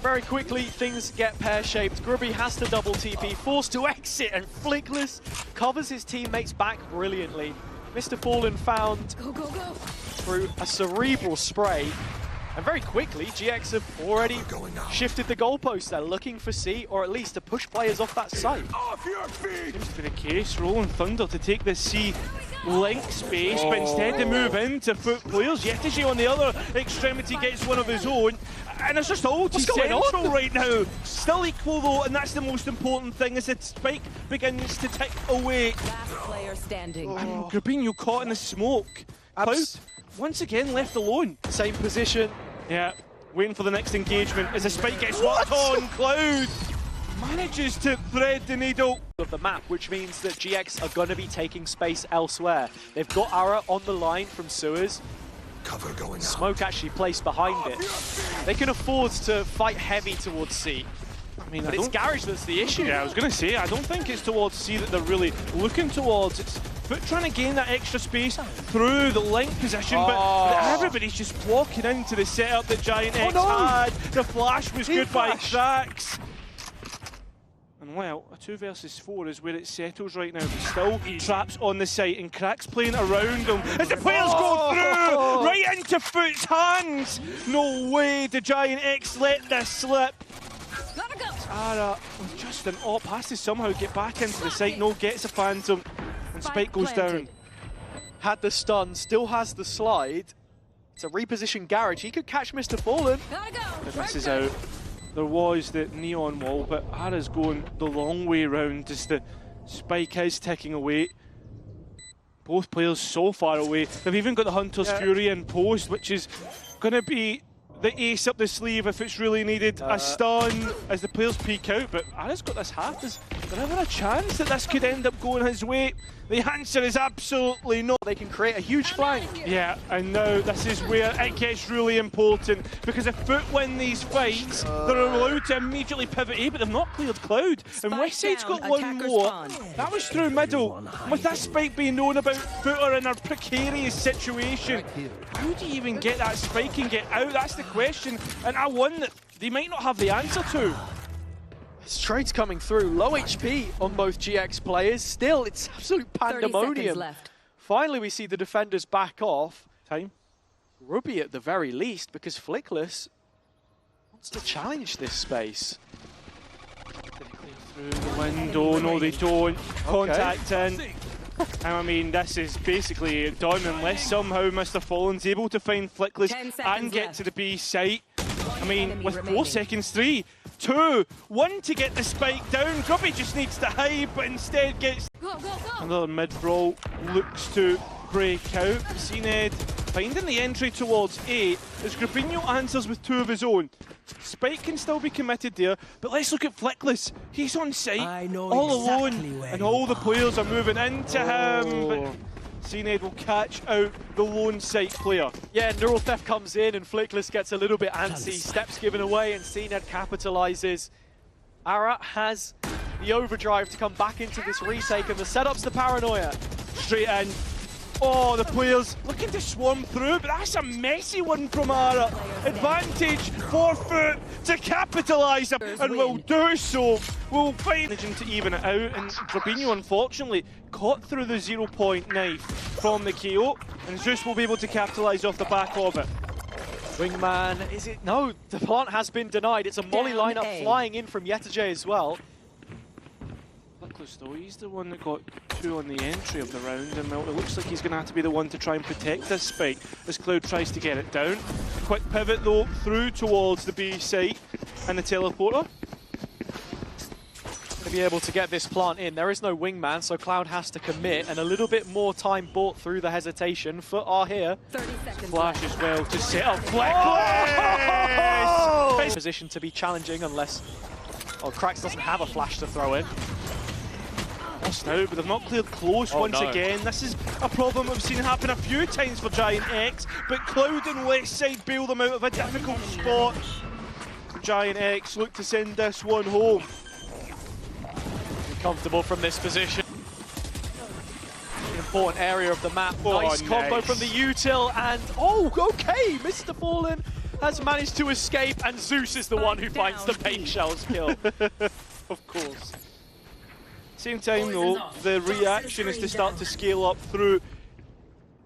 Very quickly, things get pear-shaped. Grubby has to double TP, forced to exit, and Flickless covers his teammates back brilliantly. Mr. Fallen found through a cerebral spray. And very quickly, GX have already shifted the goalposts. They're looking for C, or at least to push players off that site.
Seems to be the case. Rolling Thunder to take the C link space, but instead they move into FUT players. Yetishi on the other extremity gets one of his own. And it's just all central right now. Still equal though, and that's the most important thing as the spike begins to tick away.
Last player standing.
And Grabinho caught in the smoke. Cloud once again left alone.
Same position.
Yeah, waiting for the next engagement as the spike gets swapped on. Cloud manages to thread the needle
Of the map, which means that GX are going to be taking space elsewhere. They've got Ara on the line from sewers.
Cover going
Smoke actually placed behind it. They can afford to fight heavy towards C.
I mean,
But it's Garage that's the issue.
Yeah, I was going to say, I don't think it's towards C that they're really looking towards. It's FUT trying to gain that extra space through the link position, but everybody's just flocking into the setup that GIANTX had. The flash was good by Krax. And well, a 2 versus 4 is where it settles right now, but still traps on the site, and Krax playing around them as the players go through, right into FUT's hands. No way did GIANTX let this slip. Ara with just an op has to somehow get back into the site. No, gets a phantom, and Spike goes down.
Had the stun, still has the slide. It's a reposition Garage. He could catch Mr. Fallen.
But this is out. There was the neon wall, but Ara's going the long way round as the spike is ticking away. Both players so far away. They've even got the Hunter's Fury in post, which is going to be the ace up the sleeve if it's really needed. A stun as the players peek out, but Ara's got this half. Is there ever a chance that this could end up going his way? The answer is absolutely no.
They can create a huge flank.
Yeah, and now this is where it gets really important, because if FUT win these fights, they're allowed to immediately pivot A, but they've not cleared Cloud. And Westside's got one more. That was through middle. With that spike being known about, FUT are in a precarious situation. How do you even get that spike and get out? That's the question, and one that they might not have the answer to.
Trades coming through, low HP on both GX players. Still, it's absolute pandemonium. Finally, we see the defenders back off.
Time.
Ruby at the very least, because Flickless wants to challenge this space.
Through the window, no they don't. Contact in. And I mean, this is basically done unless somehow Mr. Fallen's able to find Flickless and get to the B site. I mean, with 4 seconds, 3, 2, 1 to get the spike down. Grubby just needs to hide, but instead gets another mid-brawl. Looks to break out. Cned finding the entry towards A as Grabinho answers with 2 of his own. Spike can still be committed there, but let's look at Flickless. He's on site, all alone, and all the players are moving into him. But CNED will catch out the lone site player.
Yeah, Neural Theft comes in and Flickless gets a little bit antsy. Steps given away and CNED capitalizes. Ara has the overdrive to come back into this retake, and the setup's the paranoia.
Straight in. Oh, the players looking to swarm through, but that's a messy one from Ara. Advantage for FUT to capitalise and will do so. Will find to even it out, and Grabinho unfortunately caught through the 0-point knife from the KO, and Zeus will be able to capitalise off the back of it.
Wingman, is it? No, the plant has been denied. It's a molly lineup flying in from Yetterjay as well.
Flickless though, he's the one that got 2 on the entry of the round, and it looks like he's going to have to be the one to try and protect this spike as Cloud tries to get it down. Quick pivot though through towards the B site and the teleporter.
To be able to get this plant in, there is no Wingman, so Cloud has to commit, and a little bit more time bought through the hesitation. FUT are here.
30 seconds
Flash
left.
as well to set up Flickless!
Position to be challenging unless... Oh, Krax doesn't have a flash to throw in.
Now, but they've not cleared close once again. This is a problem we've seen happen a few times for GIANTX, but Cloud and Westside bail them out of a difficult spot. GIANTX look to send this one home.
Comfortable from this position. Important area of the map. Nice combo from the util, and oh, okay, Mr. Fallen has managed to escape, and Zeus is the one who finds the fake shells kill.
Of course. Same time though, the reaction is to start to scale up through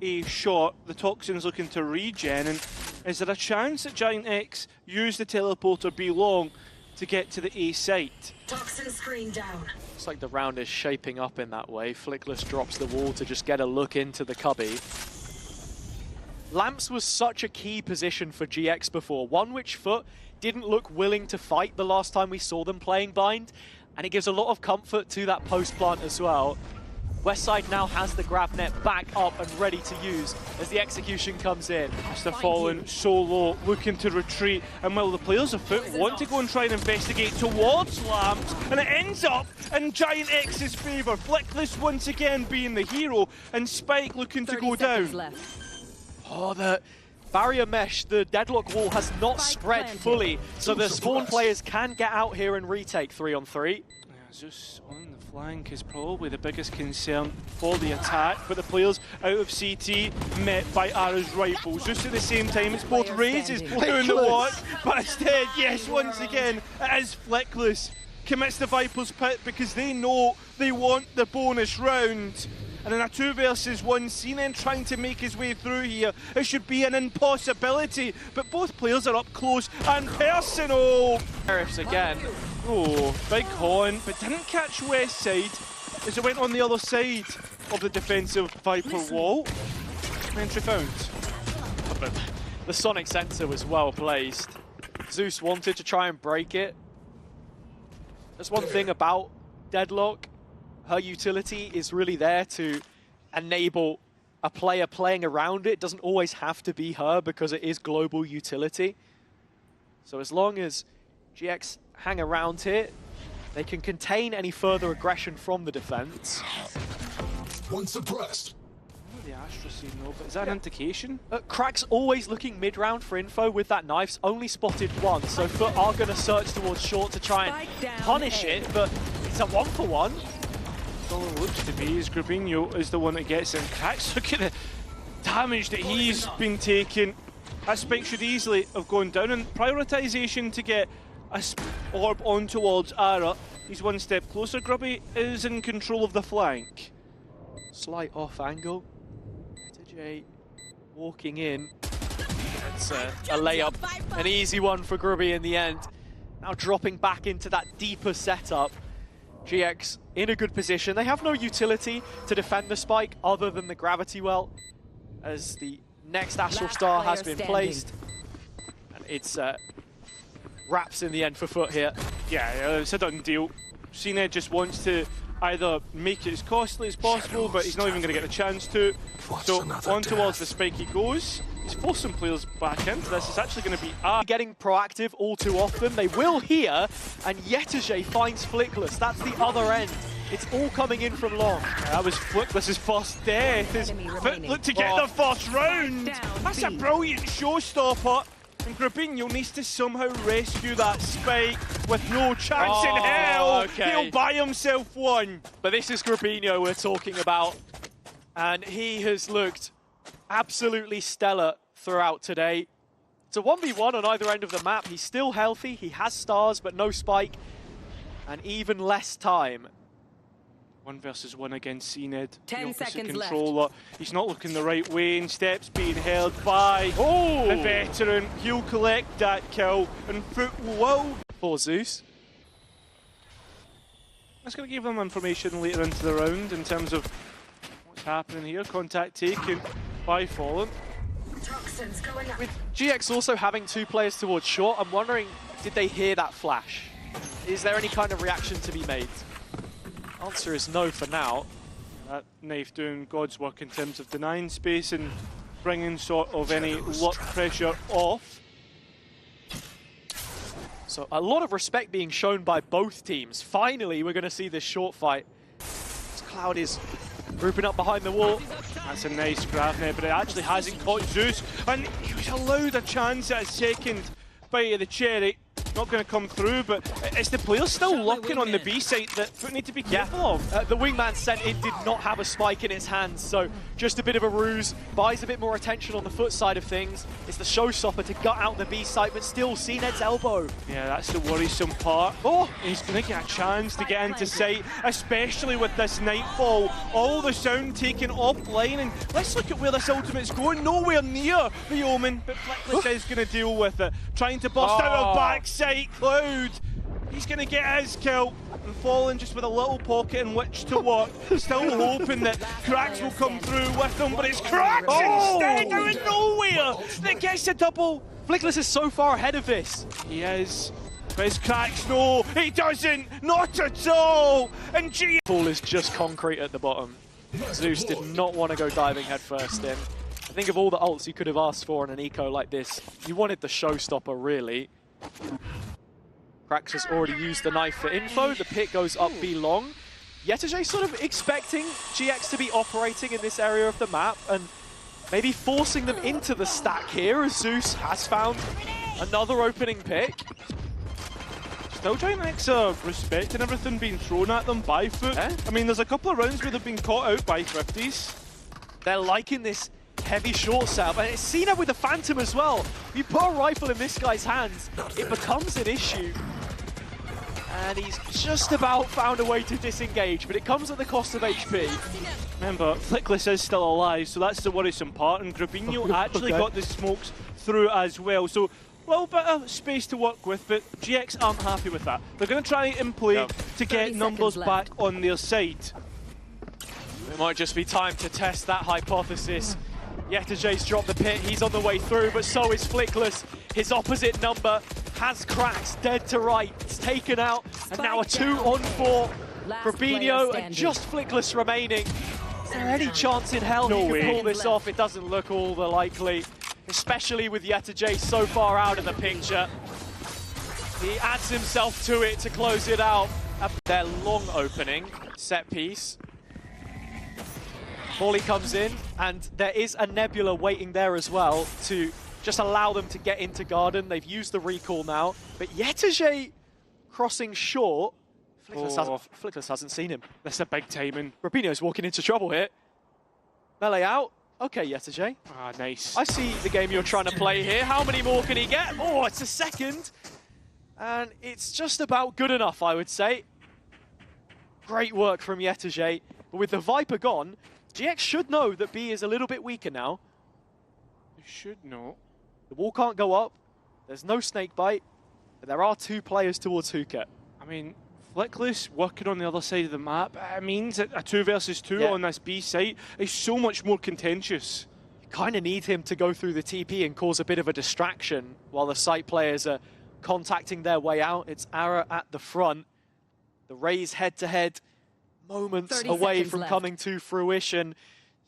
a shot. The Toxin's looking to regen, and is there a chance that GIANTX use the teleporter B long to get to the A site?
Toxin screen down.
Looks like the round is shaping up in that way. Flickless drops the wall to just get a look into the cubby. Lamps was such a key position for GX before, one which FUT didn't look willing to fight the last time we saw them playing Bind, and it gives a lot of comfort to that post plant as well. Westside now has the grab net back up and ready to use as the execution comes in.
Mr. Fallen so low, looking to retreat, and while the players of FUT want to go and try and investigate towards Lamps, and it ends up in GIANTX's favour. Flickless once again being the hero, and Spike looking to go down.
Left.
Oh, the barrier mesh, the deadlock wall has not spread fully, so the spawn players can get out here and retake 3-on-3.
Yeah, Zeus on the flank is probably the biggest concern for the attack, but the players out of CT met by Ara's rifle. Zeus at the same time, it's both raises doing the work, but instead, yes, once again, it is Flickless. Commits the Viper's Pit because they know they want the bonus round. And in a 2 versus 1, CNED trying to make his way through here. It should be an impossibility, but both players are up close and personal.
Sheriffs again.
Oh, big horn, but didn't catch Westside as it went on the other side of the defensive Viper wall. Entry found.
The sonic sensor was well placed. Zeus wanted to try and break it. That's one thing about Deadlock. Her utility is really there to enable a player playing around it. It doesn't always have to be her because it is global utility. So as long as GX hang around here, they can contain any further aggression from the defense.
One suppressed.
The Astra scene though, but is that an indication?
Crack's always looking mid-round for info with that knife, only spotted one, so FUT are going to search towards short to try and punish it, but it's a 1-for-1.
All it looks to be is Grabinho is the one that gets in. Cracks, look at the damage that he's been taking. That spike should easily have gone down, and prioritization to get a orb on towards Ara. He's one step closer. Grubby is in control of the flank.
Slight off angle. Yetterjay walking in. It's a layup, an easy one for Grubby in the end. Now dropping back into that deeper setup. GX in a good position. They have no utility to defend the spike other than the gravity well, as the next Astral Star has been placed. And it's wraps in the end for FUT here.
Yeah, it's a done deal. CNED just wants to either make it as costly as possible, but he's not even going to get the chance to. So on towards the spike he goes. He's forcing players back into this. It's actually going to be
getting proactive all too often. They will here, and Yetterjay finds Flickless. That's the other end. It's all coming in from long.
That was Flickless's first death. His FUT looked to get the first round. That's a brilliant showstopper. And Grabinho needs to somehow rescue that spike with no chance in hell.
Okay.
He'll buy himself one.
But this is Grabinho we're talking about, and he has looked absolutely stellar throughout today. It's a 1v1 on either end of the map. He's still healthy, he has stars, but no spike, and even less time.
1 versus 1 against CNED.
10 seconds
controller. He's not looking the right way, and steps being held by the veteran. He'll collect that kill, and FUT will.
For Zeus.
That's going to give them information later into the round in terms of what's happening here. Contact taken by Fallen.
With GX also having 2 players towards short, I'm wondering, did they hear that flash? Is there any kind of reaction to be made? Answer is no for now.
That knife doing God's work in terms of denying space and bringing sort of any luck pressure off.
So a lot of respect being shown by both teams. Finally, we're going to see this short fight. This Cloud is grouping up behind the wall.
That's a nice grab there, but it actually hasn't caught Zeus. And he was allowed a chance at a second bite of the cherry. Not going to come through, but it's the players still looking on the B side that FUT need to be careful of.
The wingman sent in did not have a spike in his hands, so just a bit of a ruse, buys a bit more attention on the FUT side of things. It's the showstopper to gut out the B side, but still CNED's elbow.
Yeah, that's the worrisome part. Oh, he's going to get a chance to get into sight, especially with this nightfall. All the sound taken offline, and let's look at where this ultimate's going. Nowhere near the Omen, but Flickless is going to deal with it. Trying to bust out of backside. Cloud, he's going to get his kill, and Fallen just with a little pocket in which to work. Still hoping that Cracks will come through with him, but it's Cracks instead out of nowhere that gets a double.
Flickless is so far ahead of this.
He is. But his Cracks, no, he doesn't, not at all. And G
Ball is just concrete at the bottom. Zeus did not want to go diving headfirst in. I think of all the ults you could have asked for in an eco like this, you wanted the showstopper really. Cracks has already used the knife for info. The pick goes up B long. Yetterjay sort of expecting GX to be operating in this area of the map and maybe forcing them into the stack here as Zeus has found another opening pick.
Still GIANTX are respecting everything being thrown at them by FUT. I mean, there's a couple of rounds where they've been caught out by 50s.
They're liking this heavy short setup, and it's seen it with the Phantom as well. You put a rifle in this guy's hands, it becomes an issue. And he's just about found a way to disengage, but it comes at the cost of HP.
Remember, Flickless is still alive, so that's the worrisome part, and Grabinho actually got the smokes through as well. So a little bit of space to work with, but GX aren't happy with that. They're going to try and play to get numbers back on their side.
It might just be time to test that hypothesis. Yetterjay's dropped the pit, he's on the way through, but so is Flickless. His opposite number has Cracks dead to right. It's taken out, and now a 2-on-4. Grabinho and just Flickless remaining. Is there any chance in hell he can pull this off? It doesn't look all the likely, especially with Yetterjay so far out of the picture. He adds himself to it to close it out. Their long opening, set piece. Morley comes in, and there is a Nebula waiting there as well to just allow them to get into Garden. They've used the recall now, but Yetterjay crossing short. Flickless hasn't seen him.
That's a big timing.
Grabinho's walking into trouble here. Melee out. Okay, Yetterjay.
Ah, nice.
I see the game you're trying to play here. How many more can he get? Oh, it's a second. And it's just about good enough, I would say. Great work from Yetterjay. But with the Viper gone, GX should know that B is a little bit weaker now.
You should know.
The wall can't go up. There's no snake bite. But there are 2 players towards Hookah.
I mean, Flickless working on the other side of the map, it means that a 2 versus 2 on this B site is so much more contentious.
You kind of need him to go through the TP and cause a bit of a distraction while the site players are contacting their way out. It's Ara at the front. The Rays head-to-head moments
30
away
seconds
from
left.
coming to fruition.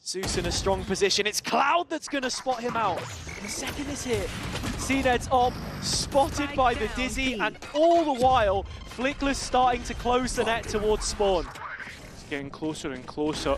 Zeus in a strong position. It's Cloud that's going to spot him out. The second is hit. CNED's op spotted
Spike
by the
down,
Dizzy,
B.
and all the while, Flickless starting to close the net towards spawn.
It's getting closer and closer.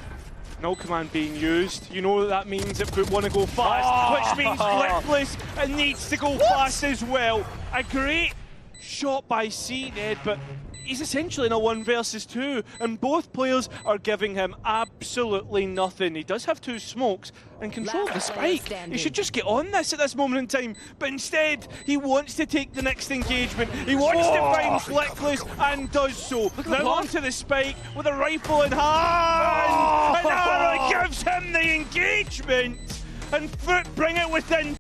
No command being used. You know what that means if we want to go fast, which means Flickless needs to go fast as well. A great shot by CNED, but he's essentially in a 1 versus 2, and both players are giving him absolutely nothing. He does have 2 smokes and control the
Last player
spike.
standing.
He should just get on this at this moment in time, but instead he wants to take the next engagement. He wants to find Flickless and does so. Now onto the spike with a rifle in hand, and Ara gives him the engagement, and FUT bring it within.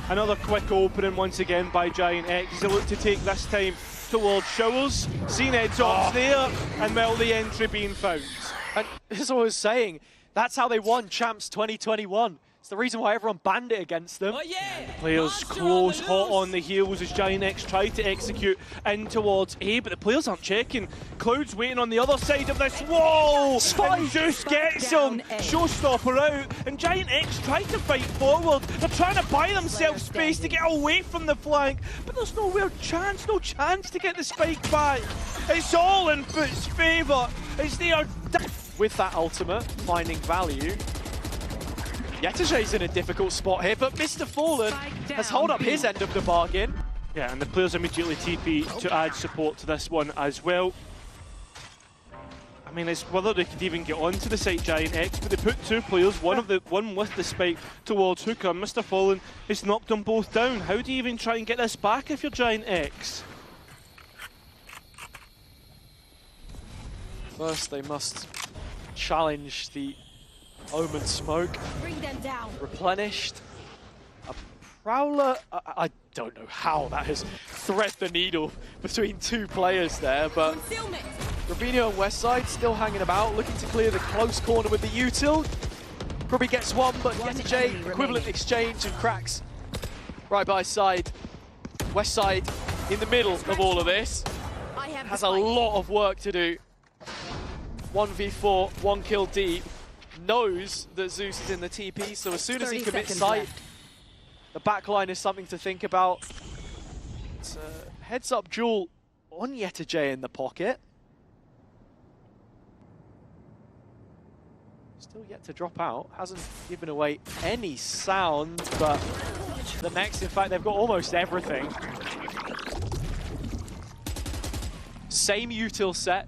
Another quick opening once again by GIANTX. They look to take this time towards Showers. CNED's ops there, and well, the entry being found.
And this is what I was saying. That's how they won Champs 2021. It's the reason why everyone banned it against them.
Players close, hot on the heels as GIANTX try to execute in towards A, but the players aren't checking. Cloud's waiting on the other side of this wall, and Zeus gets him.
down A.
Showstopper out, and GIANTX try to fight forward. They're trying to buy themselves space to get away from the flank, but there's no chance to get the spike back. It's all in FUT's favour. It's their...
With that ultimate, finding value. Yetterjay's in a difficult spot here, but Mr. Fallen has held up his end of the bargain.
Yeah, and the players immediately TP to add support to this one as well. I mean, it's whether they could even get onto the site GIANTX, but they put 2 players, one with the spike towards Hookah. Mr. Fallen has knocked them both down. How do you even try and get this back if you're GIANTX?
First, they must challenge the Omen smoke.
Bring them down.
Replenished. A Prowler. I don't know how that has thread the needle between 2 players there, but
Concealment.
Robinho on West Side still hanging about, looking to clear the close corner with the util. Probably gets one, but Yetterjay,
enemy
equivalent
remaining.
exchange and cracks. Right by side. West Side in the middle of all of this.
I have
Has
the
a
spike.
lot of work to do. 1v4, 1 kill deep. Knows that Zeus is in the TP, so as soon as he
30
commits
seconds
sight,
left.
the backline is something to think about. It's a heads-up duel on Yetterjay in the pocket. Still yet to drop out. Hasn't given away any sound, but the next, in fact, they've got almost everything. Same util set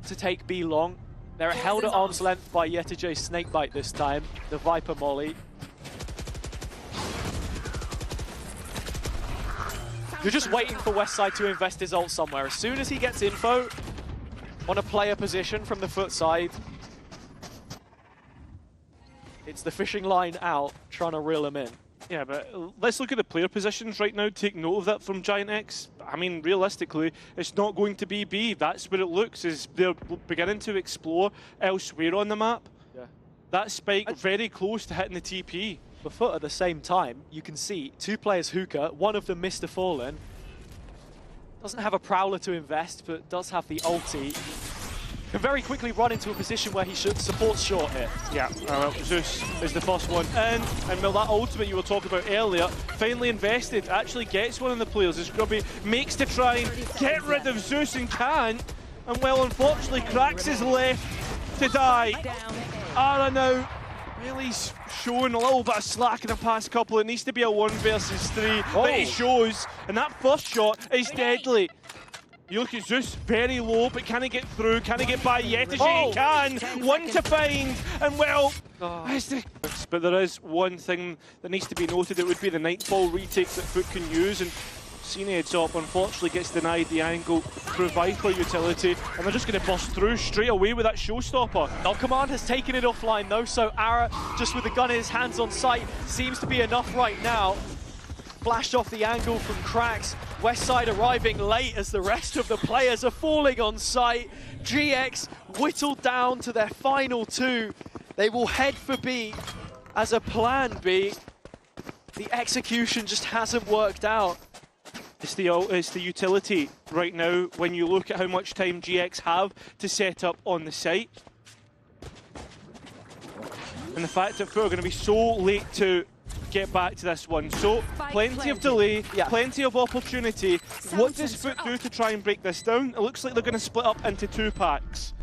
to take B long. They're held at arm's length by Yetterjay's Snakebite this time, the Viper Molly. You're just waiting for Westside to invest his ult somewhere. As soon as he gets info on a player position from the FUT side, it's the fishing line out, trying to reel him in.
Yeah, but let's look at the player positions right now. Take note of that from GIANTX. I mean, realistically, it's not going to be B. That's where it looks, is they're beginning to explore elsewhere on the map.
Yeah.
That spike very close to hitting the TP.
For FUT at the same time, you can see 2 players Hookah, one of them Mr. Fallen. Doesn't have a Prowler to invest, but does have the ulti. Can very quickly run into a position where he should support short here.
Yeah, well, Zeus is the first one in, and well, that ultimate you were talking about earlier, finally invested, actually gets one of the players as Grubby makes to try and get rid of Zeus and can't, and well, unfortunately, Cracks is left to die.
Down A.
Ara now really showing a little bit of slack in the past couple. It needs to be a 1 versus 3, but he shows, and that first shot is deadly. You look at Zeus, very low, but can he get through? Can he get by Yetterjay? He can! One to find, and well, but there is one thing that needs to be noted. It would be the Nightfall retake that FUT can use, and CNED's up unfortunately gets denied the angle through Viper utility, and they're just going to burst through straight away with that showstopper.
Now Command has taken it offline though, so Ara, just with the gun in his hands on sight, seems to be enough right now. Flashed off the angle from Cracks. Westside arriving late as the rest of the players are falling on sight. GX whittled down to their final 2. They will head for B as a plan B. The execution just hasn't worked out.
It's the utility right now when you look at how much time GX have to set up on the site. And the fact that FUT are going to be so late to get back to this one. So, plenty of delay, plenty of opportunity. What does FUT do to try and break this down? It looks like they're going to split up into 2 packs.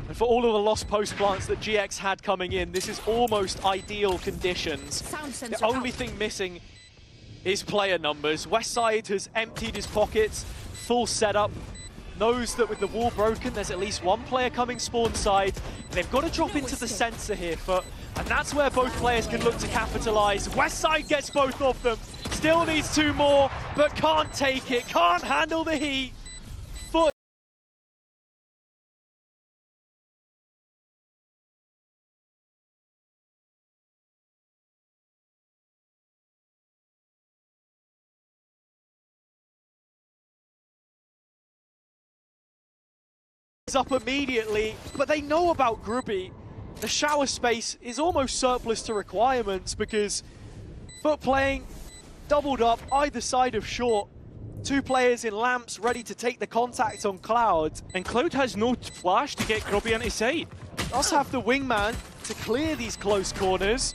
And for all of the lost post plants that GX had coming in, this is almost ideal conditions. The only thing missing is player numbers. Westside has emptied his pockets, full setup. Knows that with the wall broken, there's at least one player coming spawn side. They've got to drop into the sensor here, and that's where both players can look to capitalize. Westside gets both of them, still needs 2 more, but can't take it, can't handle the heat. FUT up immediately, but they know about Grubby. The shower space is almost surplus to requirements because FUT playing doubled up either side of short. 2 players in lamps ready to take the contact on Cloud.
And Cloud has no flash to get Grubby into sight.
Does have the wingman to clear these close corners.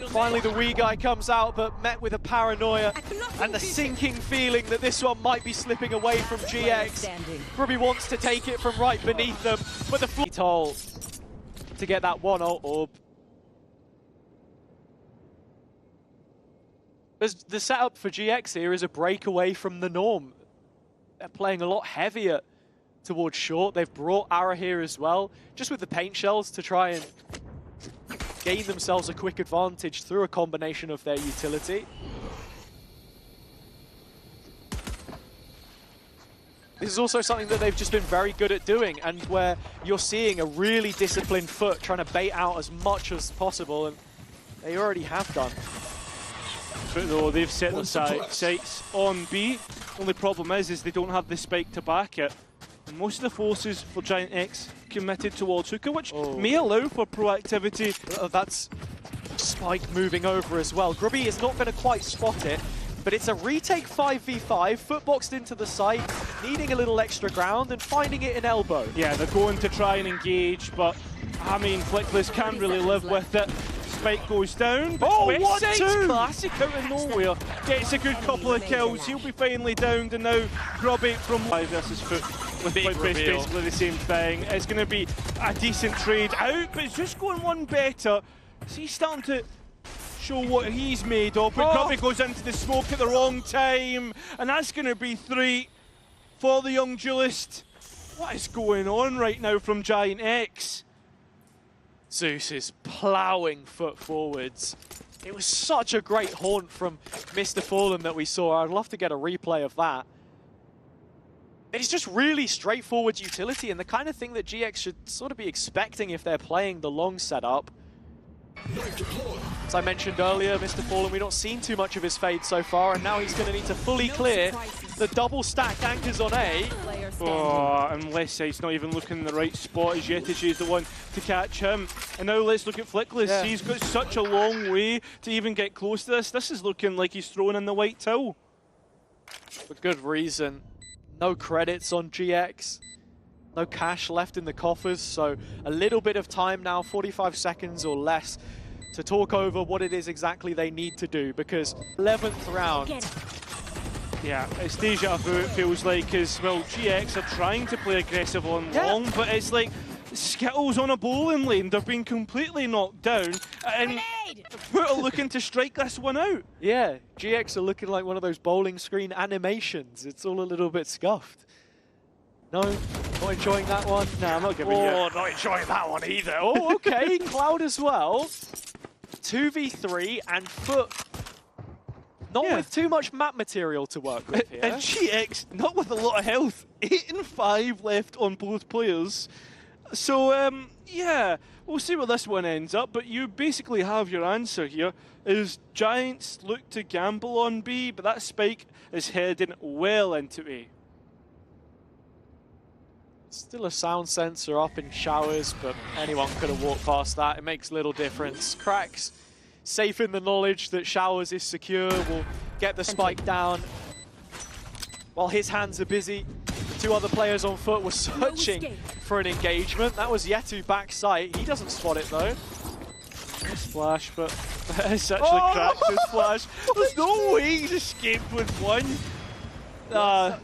Finally the wee guy comes out, but met with a paranoia and the sinking feeling that this one might be slipping away from GX. Grubby wants to take it from right beneath them, but the toll to get that 1-0 orb. The setup for GX here is a break away from the norm. They're playing a lot heavier towards short. They've brought Ara here as well, just with the paint shells to try and gain themselves a quick advantage through a combination of their utility. This is also something that they've just been very good at doing, and where you're seeing a really disciplined FUT trying to bait out as much as possible, and they already have done.
But though they've set their sights on B. Only problem is they don't have the spike to back it. Most of the forces for GIANTX committed towards Hookah, which may allow for proactivity.
That's Spike moving over as well. Grubby is not going to quite spot it, but it's a retake 5v5, FUT boxed into the site, needing a little extra ground and finding it in elbow.
Yeah, they're going to try and engage, but I mean, Flickless can't really live with it. Spike goes down, but Westside's classic out of nowhere gets a good couple of kills. He'll be finally downed, and now Grubby from live versus FUT with basically the same thing. It's going to be a decent trade out, but it's just going one better. So he's starting to show what he's made of, but Grubby goes into the smoke at the wrong time, and that's going to be 3 for the young duelist. What is going on right now from GIANTX?
Zeus is ploughing FUT forwards. It was such a great haunt from Mr. Fallen that we saw. I'd love to get a replay of that. It's just really straightforward utility and the kind of thing that GX should sort of be expecting if they're playing the long setup. As I mentioned earlier, Mr. Fallen, we've not seen too much of his fade so far, and now he's going to need to fully clear the double stacked anchors on A.
Oh, and Westside's not even looking in the right spot as Yetish is the one to catch him. And now let's look at Flickless. Yeah. He's got such a long way to even get close to this. This is looking like he's throwing in the white towel.
With good reason. No credits on GX. No cash left in the coffers, so a little bit of time now, 45 seconds or less, to talk over what it is exactly they need to do, because 11th round.
Yeah, it's deja vu, it feels like, as well, GX are trying to play aggressive on long, but it's like Skittles on a bowling lane. They've been completely knocked down, and FUT are looking to strike this one out.
Yeah, GX are looking like one of those bowling screen animations. It's all a little bit scuffed. No, not enjoying that one.
Nah, I'm not giving you.
Oh, not enjoying that one either. Oh, okay, Cloud as well. 2v3 and FUT not with too much map material to work with here.
And GX not with a lot of health. 8 and 5 left on both players. So, yeah, we'll see where this one ends up, but you basically have your answer here. Is Giants look to gamble on B, but that spike is heading well into A.
Still a sound sensor up in showers, but anyone could have walked past that. It makes little difference. Cracks, safe in the knowledge that showers is secure, will get the spike down. while his hands are busy. The two other players on foot were searching for an engagement. That was Yetu backside. He doesn't spot it though.
Nice flash, but it's actually cracked his flash. There's no way he's escaped with one.
No.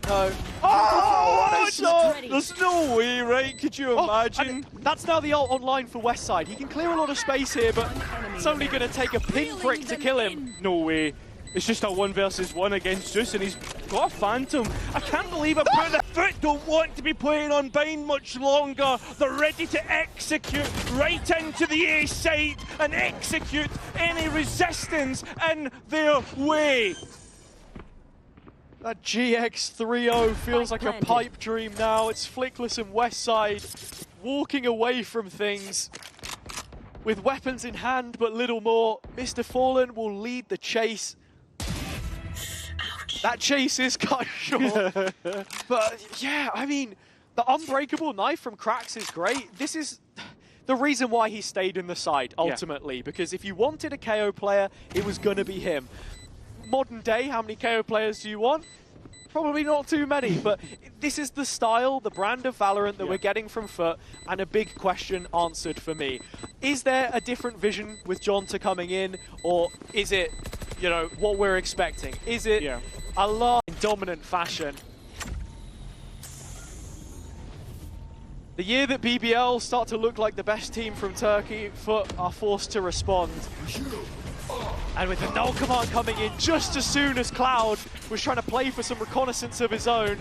Oh, what a shot!
Ready.
There's no way, right? Could you imagine?
And that's now the ult online for Westside. He can clear a lot of space here, but it's only going to take a pinprick to kill him.
No way. It's just a 1 versus 1 against Zeus, and he's got a Phantom. I can't believe I put the FUT don't want to be playing on Bind much longer. They're ready to execute right into the A site and execute any resistance in their way.
That GX 3-0 feels like a pipe dream now. It's Flickless and Westside walking away from things with weapons in hand, but little more. Mr. Fallen will lead the chase. That chase is cut short. But yeah, I mean, the unbreakable knife from Krax is great. This is the reason why he stayed in the side, ultimately. Yeah. Because if you wanted a KO player, it was going to be him. Modern day, how many KO players do you want? Probably not too many, but this is the style, the brand of Valorant that we're getting from FUT, and a big question answered for me. Is there a different vision with Jonta coming in, or is it, you know, what we're expecting? Is it a lot in dominant fashion? The year that BBL start to look like the best team from Turkey, FUT are forced to respond. And with the null command coming in just as soon as Cloud was trying to play for some reconnaissance of his own.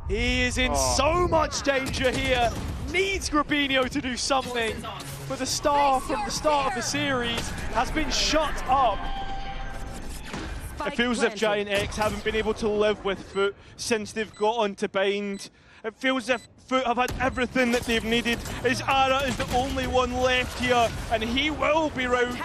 He is in so much danger here. Needs Grabinho to do something. But the star from the start of the series has been shut up.
It feels as if GIANTX haven't been able to live with FUT since they've got onto Bind. It feels as if FUT have had everything that they've needed. His Ara is the only one left here, and he will be round.